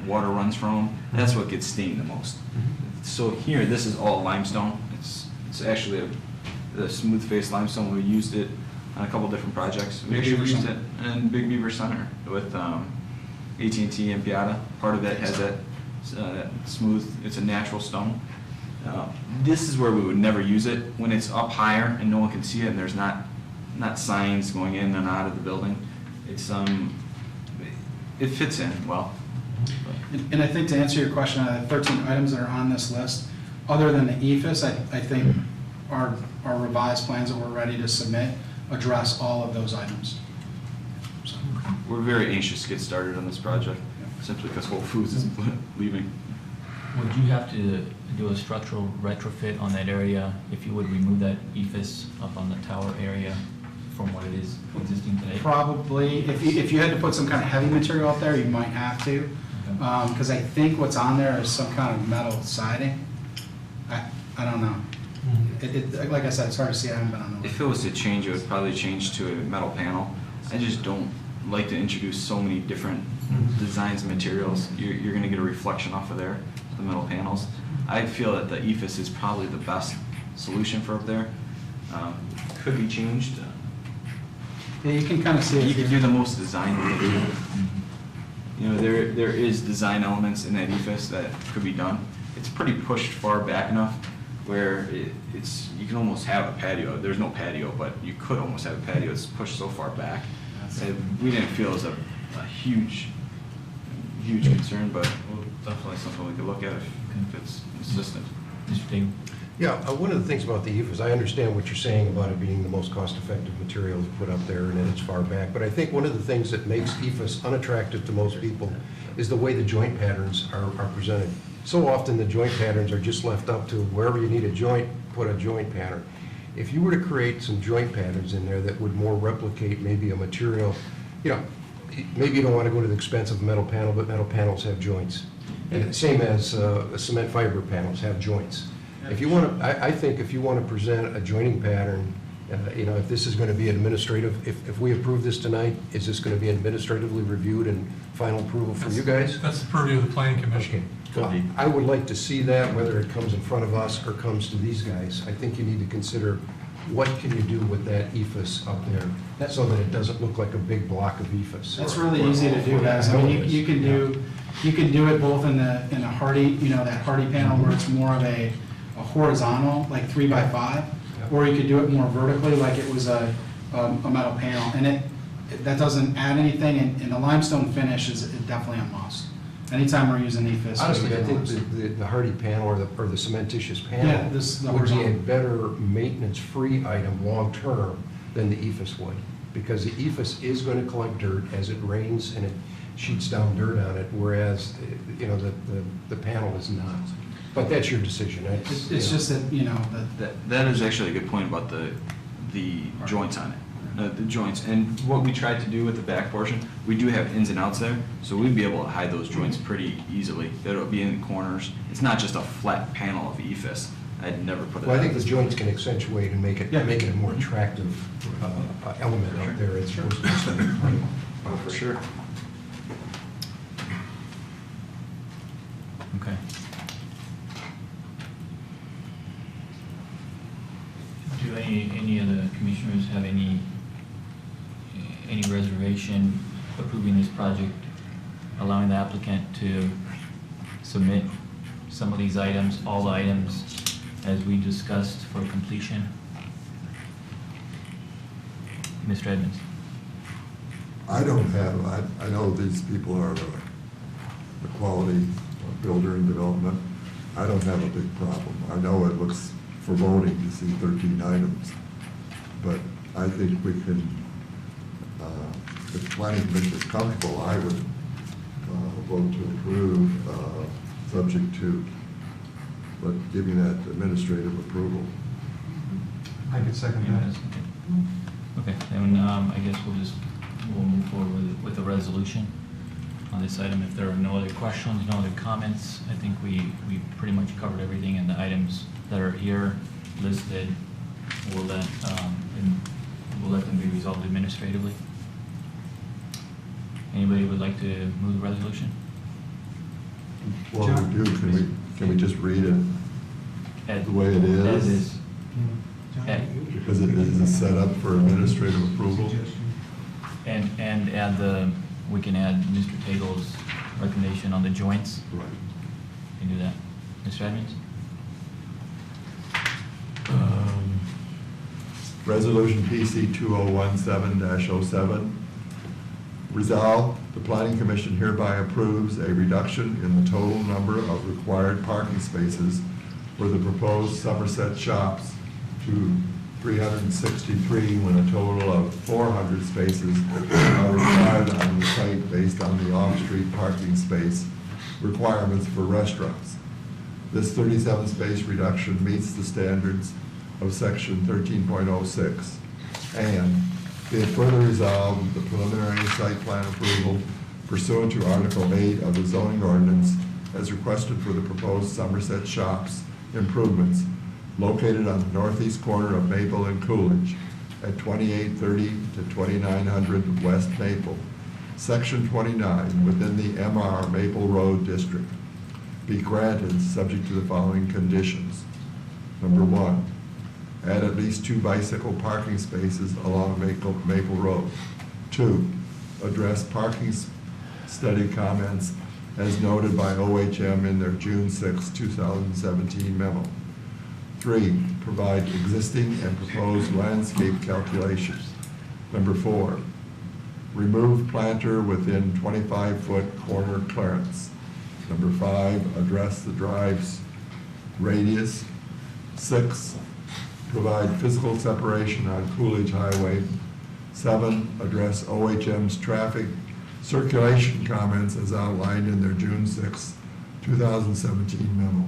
water runs from them, that's what gets stained the most. So here, this is all limestone. It's actually a smooth face limestone. We used it on a couple different projects. We actually used it in Big Beaver Center with AT&T and Piata. Part of it has that smooth, it's a natural stone. This is where we would never use it, when it's up higher and no one can see it and there's not signs going in and out of the building. It's it fits in well.
And I think to answer your question, 13 items that are on this list, other than the EFIS, I think our revised plans that we're ready to submit address all of those items. So,
We're very anxious to get started on this project, simply because Whole Foods is leaving.
Would you have to do a structural retrofit on that area if you would remove that ephes up on the tower area from what it is existing today?
Probably, if you had to put some kind of heavy material up there, you might have to. Because I think what's on there is some kind of metal siding. I don't know. Like I said, it's hard to see, I haven't been on the.
If it was to change, it would probably change to a metal panel. I just don't like to introduce so many different designs and materials. You're gonna get a reflection off of there, the metal panels. I feel that the ephes is probably the best solution for up there. Could be changed.
Yeah, you can kind of see it.
You could do the most design with it. You know, there is design elements in that ephes that could be done. It's pretty pushed far back enough where you can almost have a patio. There's no patio, but you could almost have a patio. It's pushed so far back. We didn't feel it was a huge concern, but definitely something we could look at if it's consistent.
Mr. Daigle?
Yeah, one of the things about the ephes, I understand what you're saying about it being the most cost-effective material to put up there and then it's far back, but I think one of the things that makes ephes unattractive to most people is the way the joint patterns are presented. So often the joint patterns are just left up to wherever you need a joint, put a joint pattern. If you were to create some joint patterns in there that would more replicate maybe a material, you know, maybe you don't want to go to the expense of a metal panel, but metal panels have joints. And same as cement fiber panels have joints. If you want to, I think if you want to present a joining pattern, you know, if this is going to be administrative, if we approve this tonight, is this going to be administratively reviewed and final approval for you guys?
That's the purview of the planning commission.
Well, I would like to see that, whether it comes in front of us or comes to these guys. I think you need to consider what can you do with that ephes up there so that it doesn't look like a big block of ephes.
That's really easy to do, guys. I mean, you can do it both in a hardy, you know, that hardy panel where it's more of a horizontal, like 3x5, or you could do it more vertically, like it was a metal panel. And that doesn't add anything, and the limestone finish is definitely a must. Anytime we're using ephes.
Honestly, I think the hardy panel or the cementitious panel
the
would be a
horizontal.
better maintenance-free item long-term than the ephes would. Because the ephes is going to collect dirt as it rains and it sheets down dirt on it, whereas, you know, the panel is not. But that's your decision.
It's just that, you know,
That is actually a good point about the joints on it. The joints, and what we tried to do with the back portion, we do have ins and outs there, so we'd be able to hide those joints pretty easily. It'll be in the corners. It's not just a flat panel of ephes. I'd never put it.
Well, I think the joints can accentuate and make it a more attractive element out there as opposed to just a.
Oh, for sure.
Okay. Do any of the commissioners have any reservation approving this project, allowing the applicant to submit some of these items, all the items as we discussed for completion? Mr. Edmonds?
I don't have, I know these people are the quality builder and development. I don't have a big problem. I know it looks foreboding to see 13 items, but I think we can, if the planning commission is comfortable, I would vote to approve, subject to giving that administrative approval.
I could second that.
Okay, then I guess we'll move forward with the resolution on this item. If there are no other questions, no other comments, I think we pretty much covered everything, and the items that are here listed, we'll let them be resolved administratively. Anybody would like to move the resolution?
Well, we do, can we just read it the way it
As
is?
is. Okay.
Because it is set up for administrative approval?
And add we can add Mr. Tagel's recommendation on the joints.
Right.
Can do that. Mr. Edmonds?
Resolution PC 2017-07. Resolve, the Planning Commission hereby approves a reduction in the total number of required parking spaces for the proposed Somerset shops to 363, when a total of 400 spaces are required on the site based on the off-street parking space requirements for restaurants. This 37 space reduction meets the standards of section 13.06. And be it further resolved, the preliminary site plan approval pursuant to Article 8 of the zoning ordinance as requested for the proposed Somerset Shops improvements located on the northeast corner of Maple and Coolidge at 2830 to 2900 West Maple, Section 29, within the MR Maple Road District, be granted subject to the following conditions. Number 1, add at least 2 bicycle parking spaces along Maple Road. 2, address parking study comments as noted by OHM in their June 6, 2017 memo. 3, provide existing and proposed landscape calculations. Number 4, remove planter within 25-foot corner clearance. Number 5, address the drive's radius. 6, provide physical separation on Coolidge Highway. 7, address OHM's traffic circulation comments as outlined in their June 6, 2017 memo.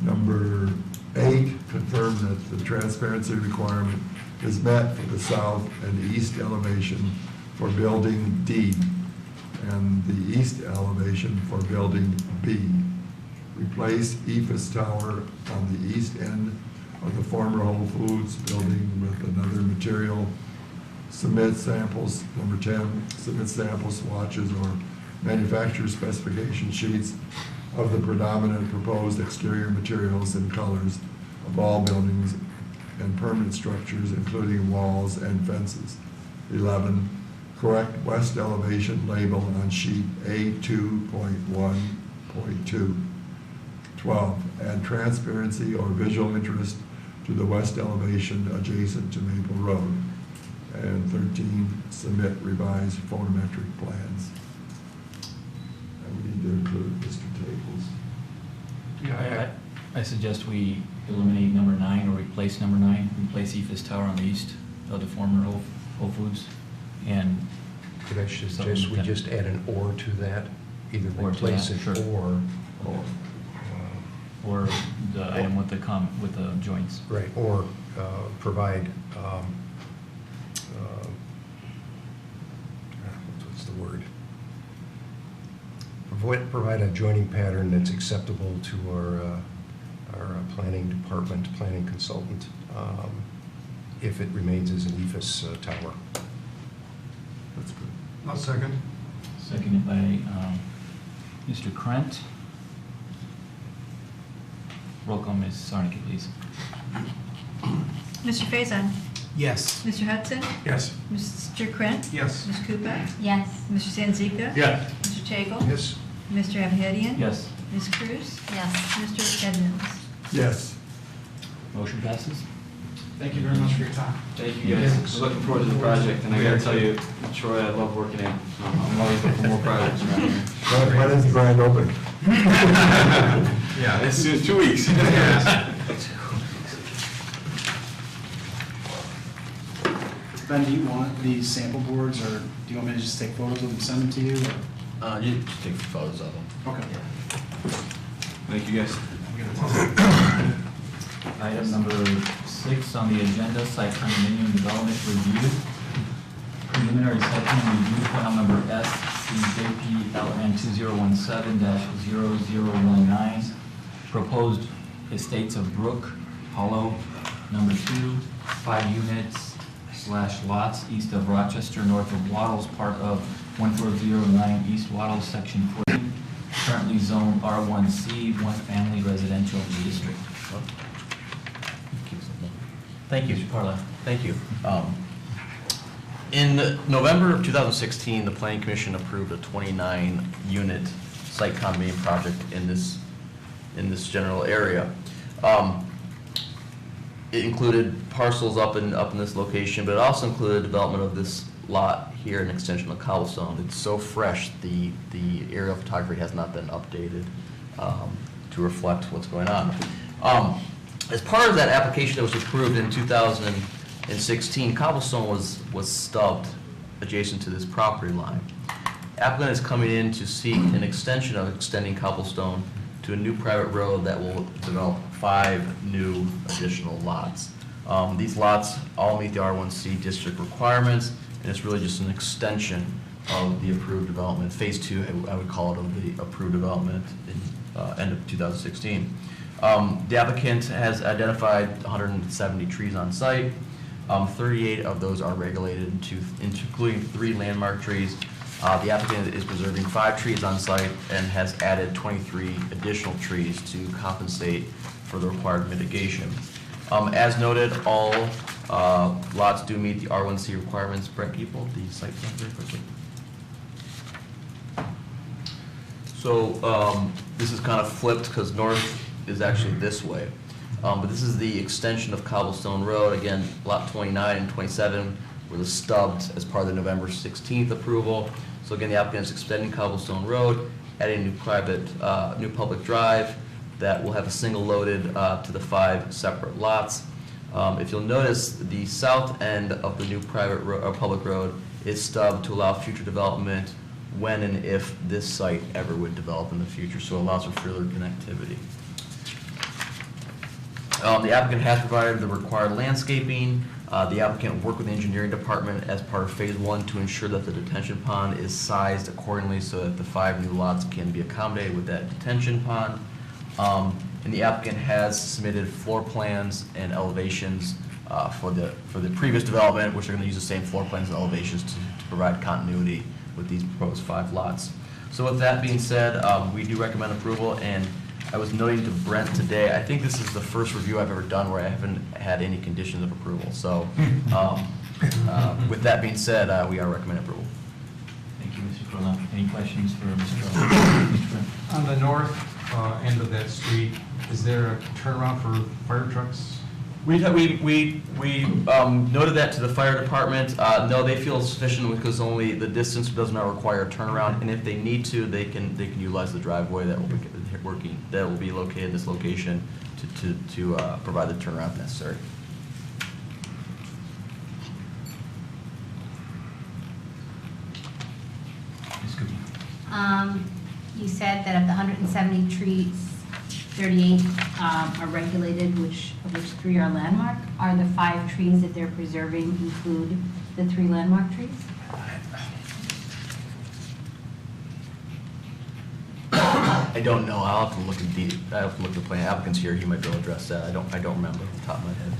Number 8, confirm that the transparency requirement is met for the south and the east elevation for building D and the east elevation for building B. Replace EFS tower on the east end of the former Whole Foods building with another material. Submit samples. Number 10, submit sample swatches or manufacturer specification sheets of the predominant proposed exterior materials and colors of all buildings and permanent structures, including walls and fences. 11, correct west elevation label on sheet A2.1.2. 12, add transparency or visual interest to the west elevation adjacent to Maple Road. And 13, submit revised photometric plans. And we need to include Mr. Tables.
I suggest we eliminate number 9 or replace number 9, replace EFS Tower on the east of the former Whole Foods, and
Could I suggest we just add an or to that? Either
Or to
replace
that,
it
sure. or the item with the joints.
Right, or provide, what's the word? Provide a joining pattern that's acceptable to our planning department, planning consultant, if it remains as an EFS tower.
That's good.
I'll second.
Seconded by Mr. Krent. Roll call, Ms. Sarnicki, please.
Mr. Faison?
Yes.
Mr. Hudson?
Yes.
Mr. Krant?
Yes.
Ms. Koopa?
Yes.
Mr. Zanzika?
Yes.
Mr. Tagle?
Yes.
Mr. Abhidian?
Yes.
Ms. Cruz?
Yes.
Mr. Edmonds?
Yes.
Motion passes.
Thank you very much for your time.
Thank you guys. We're looking forward to the project, and I gotta tell you, Troy, I love working in. I'm always looking for more projects around here.
When is the grand opening?
Yeah.
As soon as 2 weeks.
Ben, do you want these sample boards, or do you want me to just take photos of them and send them to you?
You just take photos of them.
Or? Okay.
Thank you guys.
Item number 6 on the agenda, site condominium development review. Preliminary site plan review, file number SCJPLN 2017-0019. Proposed estates of Brook Hollow, number 2, 5 units / lots east of Rochester, north of Wattles, part of 1409 East Wattles, section 14, currently zoned R1C, one family residential district.
Thank you.
Mr. Parla.
Thank you. In November of 2016, the Planning Commission approved a 29-unit site condominium project in this general area. It included parcels up in this location, but it also included development of this lot here, an extension of Cobblestone. It's so fresh, the aerial photography has not been updated to reflect what's going on. As part of that application that was approved in 2016, Cobblestone was stubbed adjacent to this property line. Applicant is coming in to seek an extension of extending Cobblestone to a new private road that will develop 5 new additional lots. These lots all meet the R1C district requirements, and it's really just an extension of the approved development. Phase 2, I would call it, of the approved development in end of 2016. The applicant has identified 170 trees on site. 38 of those are regulated, including 3 landmark trees. The applicant is preserving 5 trees on site and has added 23 additional trees to compensate for the required mitigation. As noted, all lots do meet the R1C requirements. Brent, can you pull up the site plan very quickly? So this is kind of flipped because north is actually this way. But this is the extension of Cobblestone Road. Again, lot 29 and 27 were the stubbed as part of the November 16th approval. So again, the applicant is extending Cobblestone Road, adding a new private, new public drive that will have a single loaded to the 5 separate lots. If you'll notice, the south end of the new private public road is stubbed to allow future development when and if this site ever would develop in the future, so it allows for further connectivity. The applicant has provided the required landscaping. The applicant worked with the engineering department as part of phase 1 to ensure that the detention pond is sized accordingly so that the 5 new lots can be accommodated with that detention pond. And the applicant has submitted floor plans and elevations for the previous development, which are going to use the same floor plans and elevations to provide continuity with these proposed 5 lots. So with that being said, we do recommend approval, and I was noting to Brent today, I think this is the first review I've ever done where I haven't had any conditions of approval. So with that being said, we are recommending approval.
Thank you, Mr. Corlett. Any questions for Mr.
On the north end of that street, is there a turnaround for fire trucks?
We noted that to the fire department. No, they feel sufficient because only the distance does not require a turnaround, and if they need to, they can utilize the driveway that will be located in this location to provide the turnaround necessary.
Ms. Cookie.
You said that of the 170 trees, 38 are regulated, of which 3 are landmark. Are the 5 trees that they're preserving include the 3 landmark trees?
I don't know. I'll have to look at the plan. Applicant's here. He might be able to address that. I don't remember off the top of my head.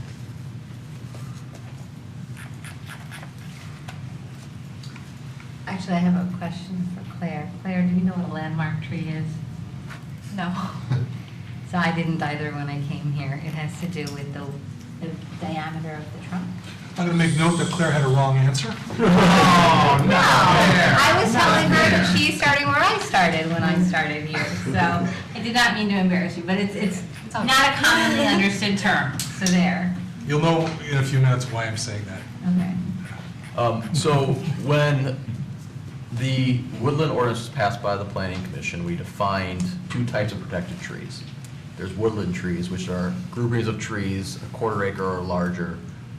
Actually, I have a question for Claire. Claire, do you know what a landmark tree is? No. So I didn't either when I came here. It has to do with the diameter of the trunk.
I'm going to make note that Claire had a wrong answer.
Oh, no. I was telling her that she's starting where I started when I started here. So I did not mean to embarrass you, but it's not a commonly understood term. So there.
You'll know in a few minutes why I'm saying that.
Okay.
So when the woodland ordinance was passed by the Planning Commission, we defined 2 types of protected trees. There's woodland trees, which are groupings of trees, a quarter acre or larger,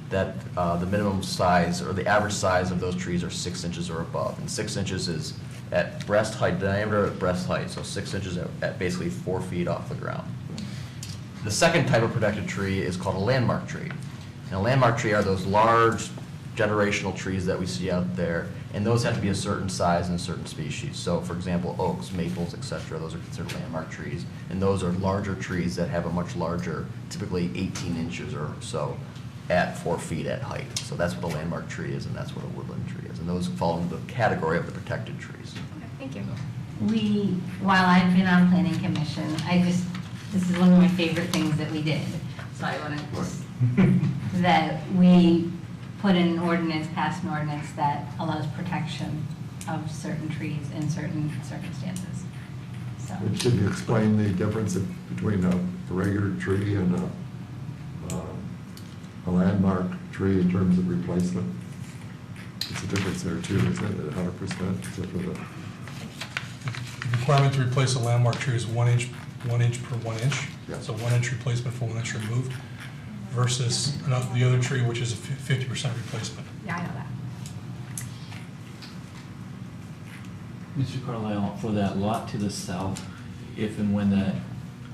that the minimum size or the average size of those trees are 6 inches or above. And 6 inches is at breast height, diameter at breast height, so 6 inches at basically 4 feet off the ground. The second type of protected tree is called a landmark tree. And a landmark tree are those large generational trees that we see out there, and those have to be a certain size and a certain species. So for example, oaks, maples, etc., those are considered landmark trees. And those are larger trees that have a much larger, typically 18 inches or so at 4 feet at height. So that's what a landmark tree is, and that's what a woodland tree is. And those fall into the category of the protected trees.
Thank you. While I've been on Planning Commission, this is one of my favorite things that we did. So I want to just, that we put in an ordinance, passed an ordinance that allows protection of certain trees in certain circumstances. So.
Should you explain the difference between a regular tree and a landmark tree in terms of replacement? It's a difference there too, isn't it, 100%? Except for the
The requirement to replace a landmark tree is 1 inch per 1 inch.
Yeah.
So 1 inch replacement for 1 inch removed versus the other tree, which is a 50% replacement.
Yeah, I know that.
Mr. Carlisle, for that lot to the south, if and when that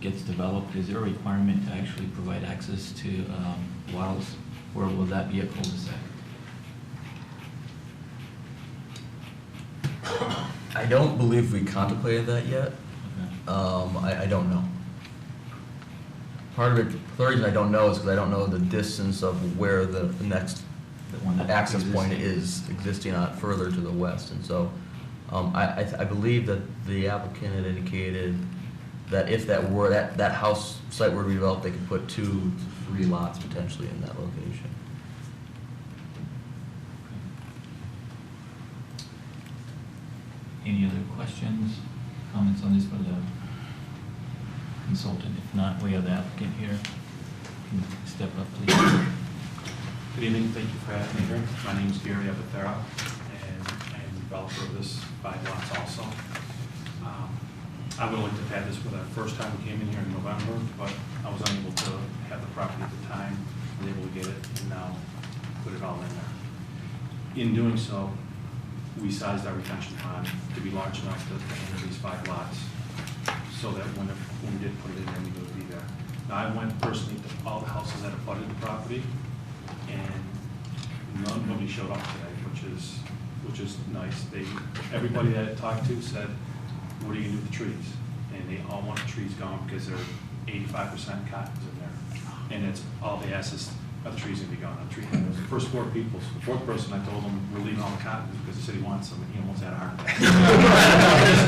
gets developed, is there a requirement to actually provide access to Waddles, or will that be a cul-de-sac?
I don't believe we contemplated that yet.
Okay.
I don't know. Part of it, the reason I don't know is because I don't know the distance of where the next
The one that's
access point
existing?
is existing on further to the west. And so I believe that the applicant had indicated that if that house site were to be developed, they could put 2 to 3 lots potentially in that location.
Any other questions, comments on this for the consultant? If not, we have the applicant here. Can you step up, please?
Good evening, thank you for having me here. My name is Gary Abithera, and I am the developer of this 5 lots also. I would like to have had this for the first time we came in here in November, but I was unable to have the property at the time. I was able to get it and now put it all in there. In doing so, we sized our retention pond to be large enough to handle these 5 lots, so that when we did put it in there, we would be there. Now, I went personally to all the houses that abutted the property, and nobody showed up today, which is nice. Everybody that I talked to said, what are you gonna do with the trees? And they all want the trees gone because they're 85% cotton's in there. And it's, all they ask is, are the trees gonna be gone? And it was the first 4 people. So the 4th person, I told him, we're leaving all the cotton because the city wants them, and he almost had a heart attack.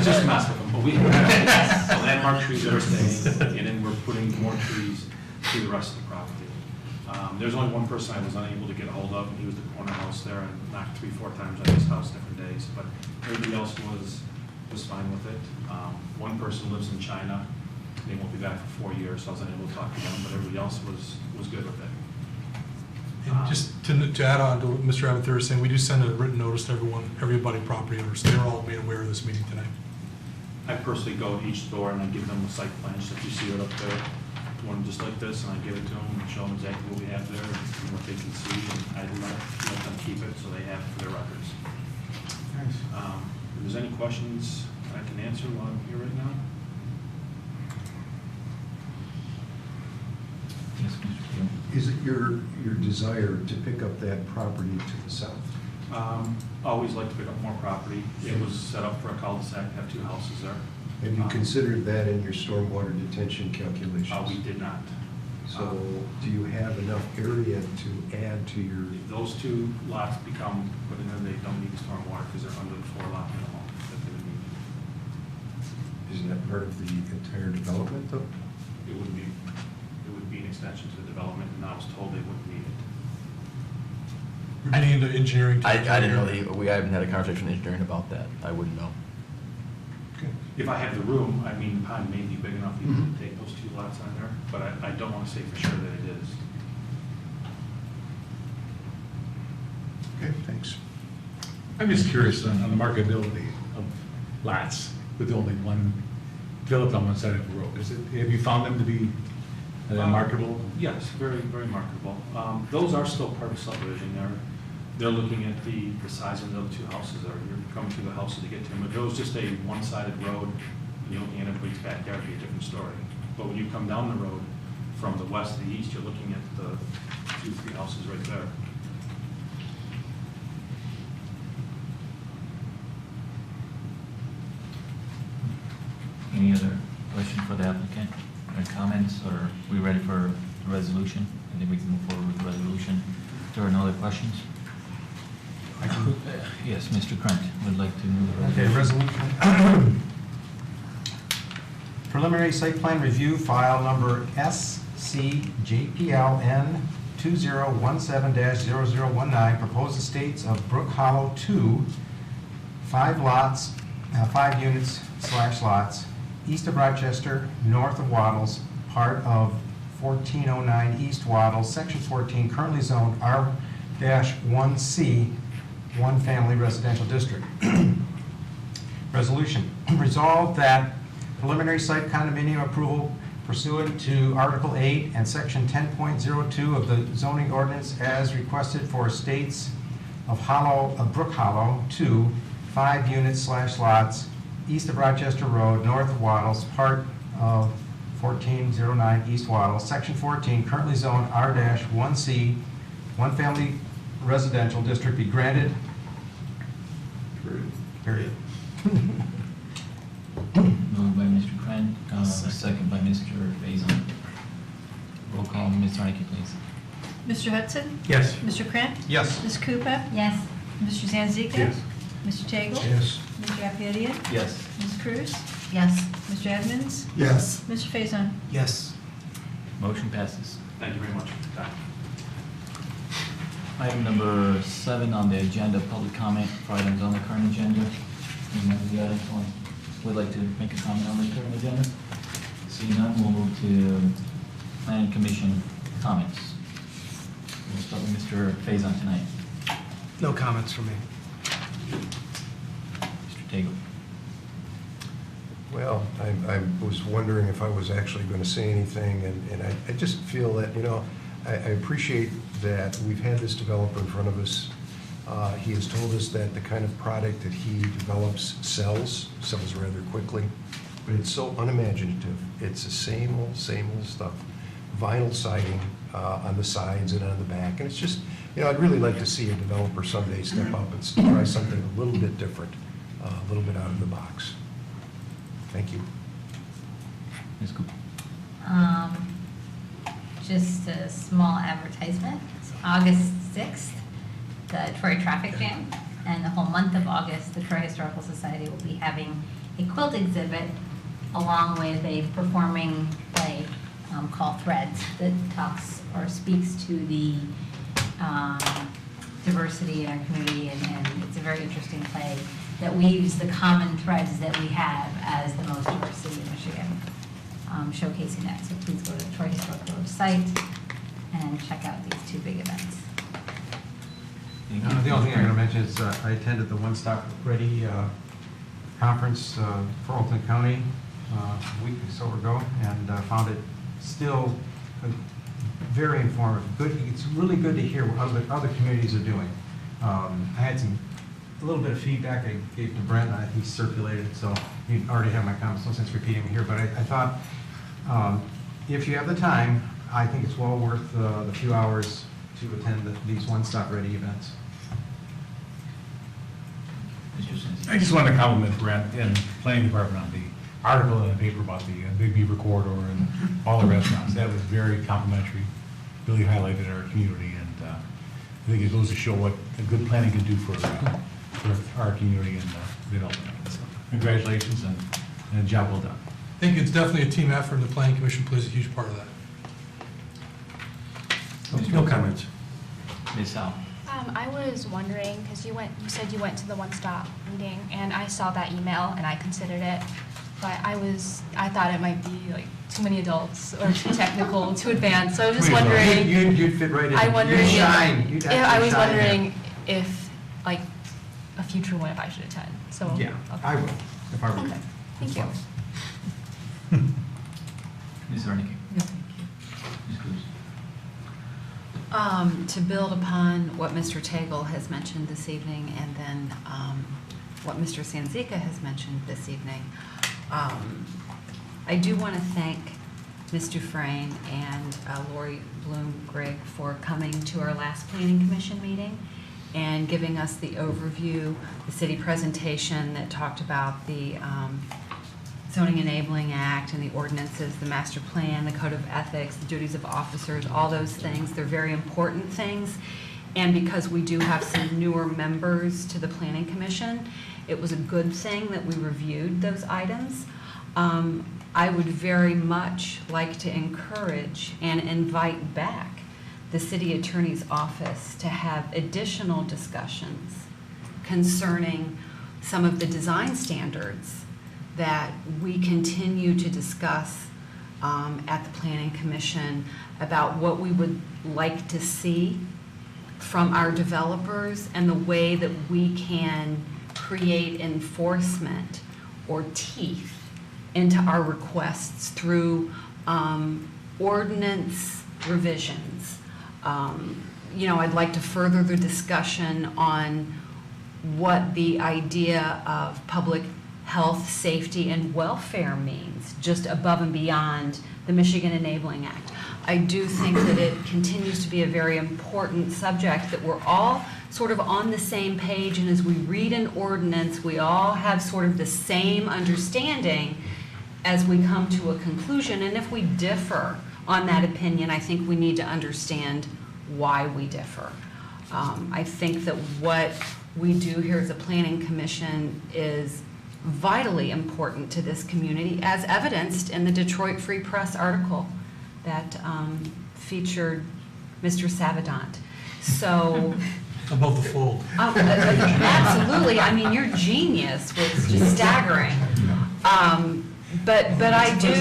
Just mess with them. But we have the landmark trees that are staying, and then we're putting more trees through the rest of the property. There's only one person I was unable to get a hold of, and he was the corner house there. I knocked 3-4 times on his house different days, but everybody else was fine with it. One person lives in China. They won't be back for 4 years, so I was unable to talk to them, but everybody else was good with it.
And just to add on to what Mr. Abithera is saying, we do send a written notice to everybody property owners. They're all made aware of this meeting tonight.
I personally go to each store and I give them a site plan, just like you see it up there, one just like this, and I give it to them and show them exactly what we have there and what they can see, and I let them keep it so they have it for their records. If there's any questions I can answer while I'm here right now?
Yes, Mr. Keel.
Is it your desire to pick up that property to the south?
Always like to pick up more property. It was set up for a cul-de-sac, have 2 houses there.
Have you considered that in your stormwater detention calculations?
We did not.
So do you have enough area to add to your?
If those 2 lots become put in there, they don't need stormwater because they're under the 4 lot minimum that they would need.
Isn't that part of the entire development though?
It would be an extension to the development, and I was told they wouldn't need it.
We're getting into engineering.
I didn't know, we haven't had a conversation with engineering about that. I wouldn't know.
If I have the room, I mean, the pond may be big enough even to take those 2 lots on there, but I don't want to say for sure that it is.
Okay, thanks.
I'm just curious on the marketability of lots with only one developed on one side of the road. Have you found them to be marketable?
Yes, very, very marketable. Those are still part of subdivision. They're looking at the size of the 2 houses, or you're coming through the houses to get to them. If it was just a one-sided road, and you're looking at everybody's backyard, it'd be a different story. But when you come down the road from the west to the east, you're looking at the 2-3 houses right there.
Any other question for the applicant, or comments, or are we ready for the resolution? I think we can move forward with the resolution. If there are no other questions? Yes, Mr. Krent would like to move the
Okay,
resolution.
resolution. Preliminary site plan review, file number SCJPLN 2017-0019, proposed estates of Brook Hollow 2, 5 lots, 5 units / lots, east of Rochester, north of Waddles, part of 1409 East Waddles, section 14, currently zoned R-1C, 1 family residential district. Resolution. Resolved that preliminary site condominium approval pursuant to Article 8 and Section 10.02 of the zoning ordinance as requested for estates of Brook Hollow 2, 5 units / lots, east of Rochester Road, north of Waddles, part of 14 1409 East Waddle, Section 14, currently zoned R-1C, one family residential district be granted. Period.
Moved by Mr. Kren, second by Mr. Faison. Roll call, Ms. Zarnicki, please.
Mr. Hudson?
Yes.
Mr. Krant?
Yes.
Ms. Koopa?
Yes.
Mr. Zanzika?
Yes.
Mr. Tagle?
Yes.
Mr. Afghanian?
Yes.
Ms. Cruz?
Yes.
Mr. Edmonds?
Yes.
Mr. Faison?
Yes.
Motion passes.
Thank you very much for your time.
Item number 7 on the agenda, public comment for items on the current agenda. Anyone of the audience would like to make a comment on the current agenda? Seeing none, we'll move to planning commission comments. We'll start with Mr. Faison tonight.
No comments from me.
Mr. Tagle.
Well, I was wondering if I was actually going to say anything, and I just feel that, I appreciate that we've had this developer in front of us. He has told us that the kind of product that he develops sells rather quickly, but it's so unimaginative. It's the same old stuff. Vinyl siding on the sides and on the back, and it's just, I'd really like to see a developer someday step up and try something a little bit different, a little bit out of the box. Thank you.
Ms. Cooper.
Just a small advertisement. It's August 6th, the Troy Traffic Jam, and the whole month of August, the Troy Historical Society will be having a quilt exhibit along with a performing play called Threads that talks or speaks to the diversity in our community, and it's a very interesting play that weaves the common threads that we have as the most diverse city in Michigan, showcasing that. So please go to the Troy Historical website and check out these two big events.
Thank
The
you.
only thing I'm going to mention is I attended the One Stop Ready conference for Oakland County a week or so ago, and found it still very informative. Good. It's really good to hear what other communities are doing. I had a little bit of feedback I gave to Brent, and he circulated it, so you already have my comments, no sense repeating them here, but I thought if you have the time, I think it's well worth the few hours to attend these One Stop Ready events.
Mr. Sensi.
I just wanted to compliment Brent and planning department on the article in the paper about the Big Beaver corridor and all the restaurants. That was very complimentary, really highlighted our community, and I think it goes to show what a good planning can do for our community and development. So, congratulations and a job well done.
I think it's definitely a team effort, and the planning commission plays a huge part of that.
No comments.
Ms. Howe.
I was wondering, because you said you went to the One Stop meeting, and I saw that email and I considered it, but I thought it might be like too many adults or too technical, too advanced. So I was just wondering.
You'd fit right in.
I wondering.
You'd shine. You'd
I was
actually shine
wondering if like a future one if I should attend. So
there. Yeah,
okay.
I will, if I were you.
Okay, thank you.
Ms. Zarnicki.
No, thank you.
Ms. Cruz.
To build upon what Mr. Tagle has mentioned this evening, and then what Mr. Sanzika has mentioned this evening, I do want to thank Ms. Dufresne and Lori Bloom-Grigg for coming to our last Planning Commission meeting and giving us the overview, the city presentation that talked about the Zoning Enabling Act and the ordinances, the master plan, the code of ethics, the duties of officers, all those things. They're very important things. And because we do have some newer members to the Planning Commission, it was a good thing that we reviewed those items. I would very much like to encourage and invite back the city attorney's office to have additional discussions concerning some of the design standards that we continue to discuss at the Planning Commission about what we would like to see from our developers and the way that we can create enforcement or teeth into our requests through ordinance revisions. I'd like to further the discussion on what the idea of public health, safety, and welfare means, just above and beyond the Michigan Enabling Act. I do think that it continues to be a very important subject, that we're all sort of on the same page, and as we read an ordinance, we all have sort of the same understanding as we come to a conclusion. And if we differ on that opinion, I think we need to understand why we differ. I think that what we do here as a planning commission is vitally important to this community, as evidenced in the Detroit Free Press article that featured Mr. Savadant. So
Above the fold.
absolutely. I mean, your genius was just staggering. But I do.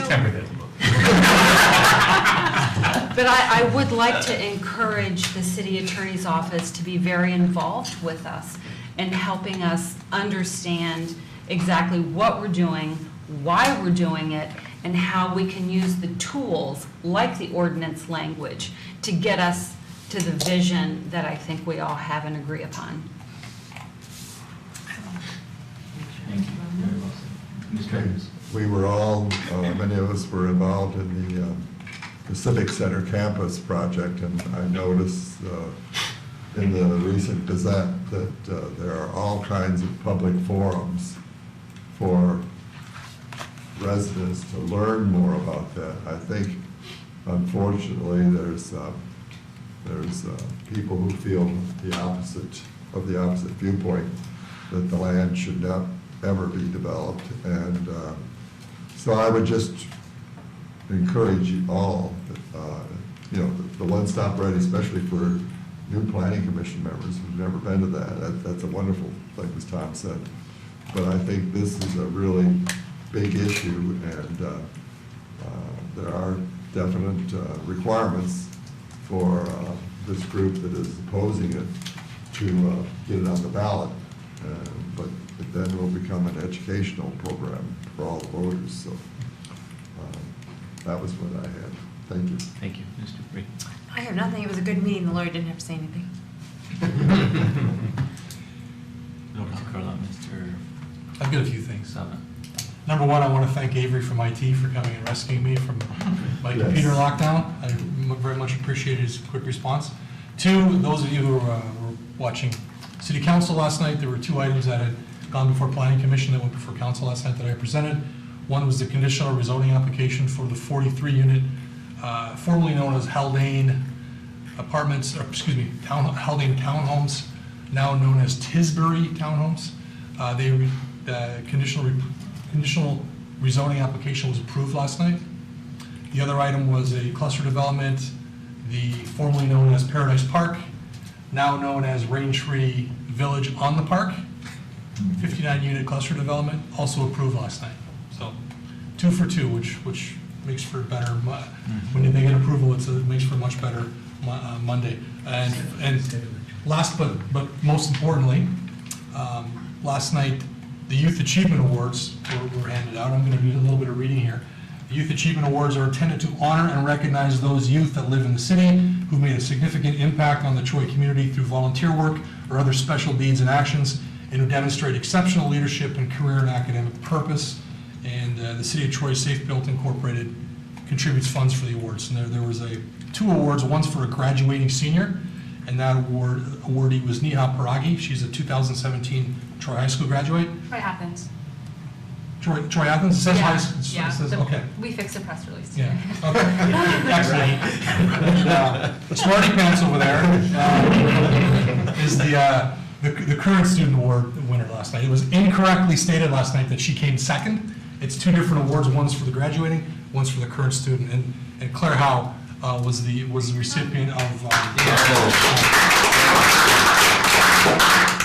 But I would like to encourage the city attorney's office to be very involved with us in helping us understand exactly what we're doing, why we're doing it, and how we can use the tools like the ordinance language to get us to the vision that I think we all have and agree upon.
Thank you. Very well said. Mr. Evans.
We were all, many of us were involved in the Civic Center campus project, and I noticed in the recent Gazette that there are all kinds of public forums for residents to learn more about that. I think, unfortunately, there's people who feel the opposite viewpoint, that the land should not ever be developed. And so I would just encourage you all, the one-stop ready, especially for new planning commission members who've never been to that. That's a wonderful thing, as Tom said. But I think this is a really big issue, and there are definite requirements for this group that is opposing it to get it on the ballot. But it then will become an educational program for all the voters. So that was what I had. Thank you.
Thank you. Mr. Bree.
I have nothing. It was a good meeting. The lawyer didn't have to say anything.
No, Mr. Carlon, Mr.
I've got a few things.
Summit.
Number one, I want to thank Avery from IT for coming and rescuing me from my
Yes.
computer lockdown. I very much appreciate his quick response. Two, those of you who were watching City Council last night, there were two items that had gone before Planning Commission that went before Council last night that I presented. One was the conditional rezoning application for the 43-unit, formerly known as Haldane Apartments, or excuse me, Haldane Townhomes, now known as Tisbury Townhomes. The conditional rezoning application was approved last night. The other item was a cluster development, the formerly known as Paradise Park, now known as Raintree Village on the Park, 59-unit cluster development, also approved last night. So 2 for 2, which makes for better, when they get approval, it makes for a much better Monday. And last but most importantly, last night, the Youth Achievement Awards were handed out. I'm going to do a little bit of reading here. The Youth Achievement Awards are intended to honor and recognize those youth that live in the city who made a significant impact on the Troy community through volunteer work or other special deeds and actions, and who demonstrate exceptional leadership and career and academic purpose. And the City of Troy Safe Built Incorporated contributes funds for the awards. And there was 2 awards. One's for a graduating senior, and that awardee was Neha Paragi. She's a 2017 Troy High School graduate.
Troy Athens.
Troy Athens, it says high school.
Yeah,
It says,
the-
okay.
we fixed the press release.
Yeah, okay, excellent. And, Smarty Pants over there is the current student award winner last night. It was incorrectly stated last night that she came second. It's 2 different awards, one's for the graduating, one's for the current student. And Claire Howe was the recipient of.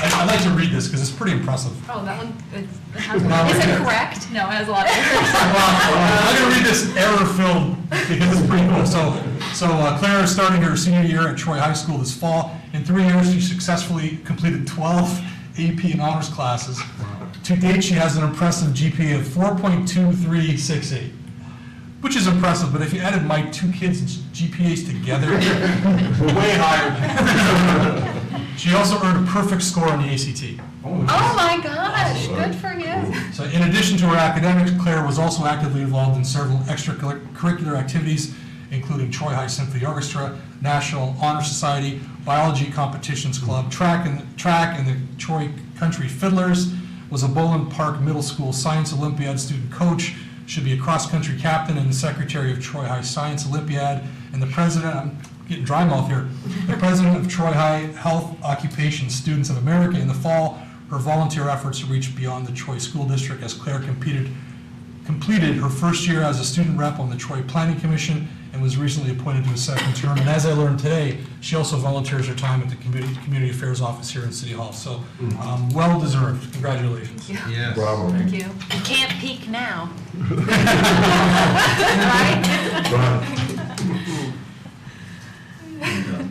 I'd like to read this because it's pretty impressive.
Oh, that one, is it correct? No, it has a lot of errors.
I'm going to read this error-filled because it's pretty cool. So Claire is starting her senior year at Troy High School this fall. In 3 years, she successfully completed 12 AP and honors classes. To date, she has an impressive GPA of 4.2368, which is impressive, but if you added my 2 kids' GPAs together, way higher. She also earned a perfect score on the ACT.
Oh my gosh, good for you.
So in addition to her academics, Claire was also actively involved in several extracurricular activities, including Troy High Symphony Orchestra, National Honor Society, Biology Competitions Club, track and the Troy Country Fiddlers, was a Boland Park Middle School Science Olympiad student coach, should be a cross-country captain and the secretary of Troy High Science Olympiad, and the president, I'm getting dry mouth here, the president of Troy High Health Occupation Students of America. In the fall, her volunteer efforts reached beyond the Troy School District as Claire completed her first year as a student rep on the Troy Planning Commission and was recently appointed to a second term. And as I learned today, she also volunteers her time at the Community Affairs Office here in City Hall. So well-deserved. Congratulations.
Yes.
Bravo.
Thank you.
You can't peek now.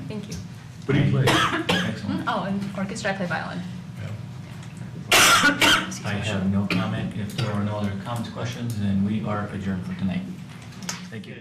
Thank you.
What do you play?
Excellent.
Oh, and orchestra, I play violin.
I have no comment. If there are no other comments, questions, then we are adjourned for tonight. Thank you.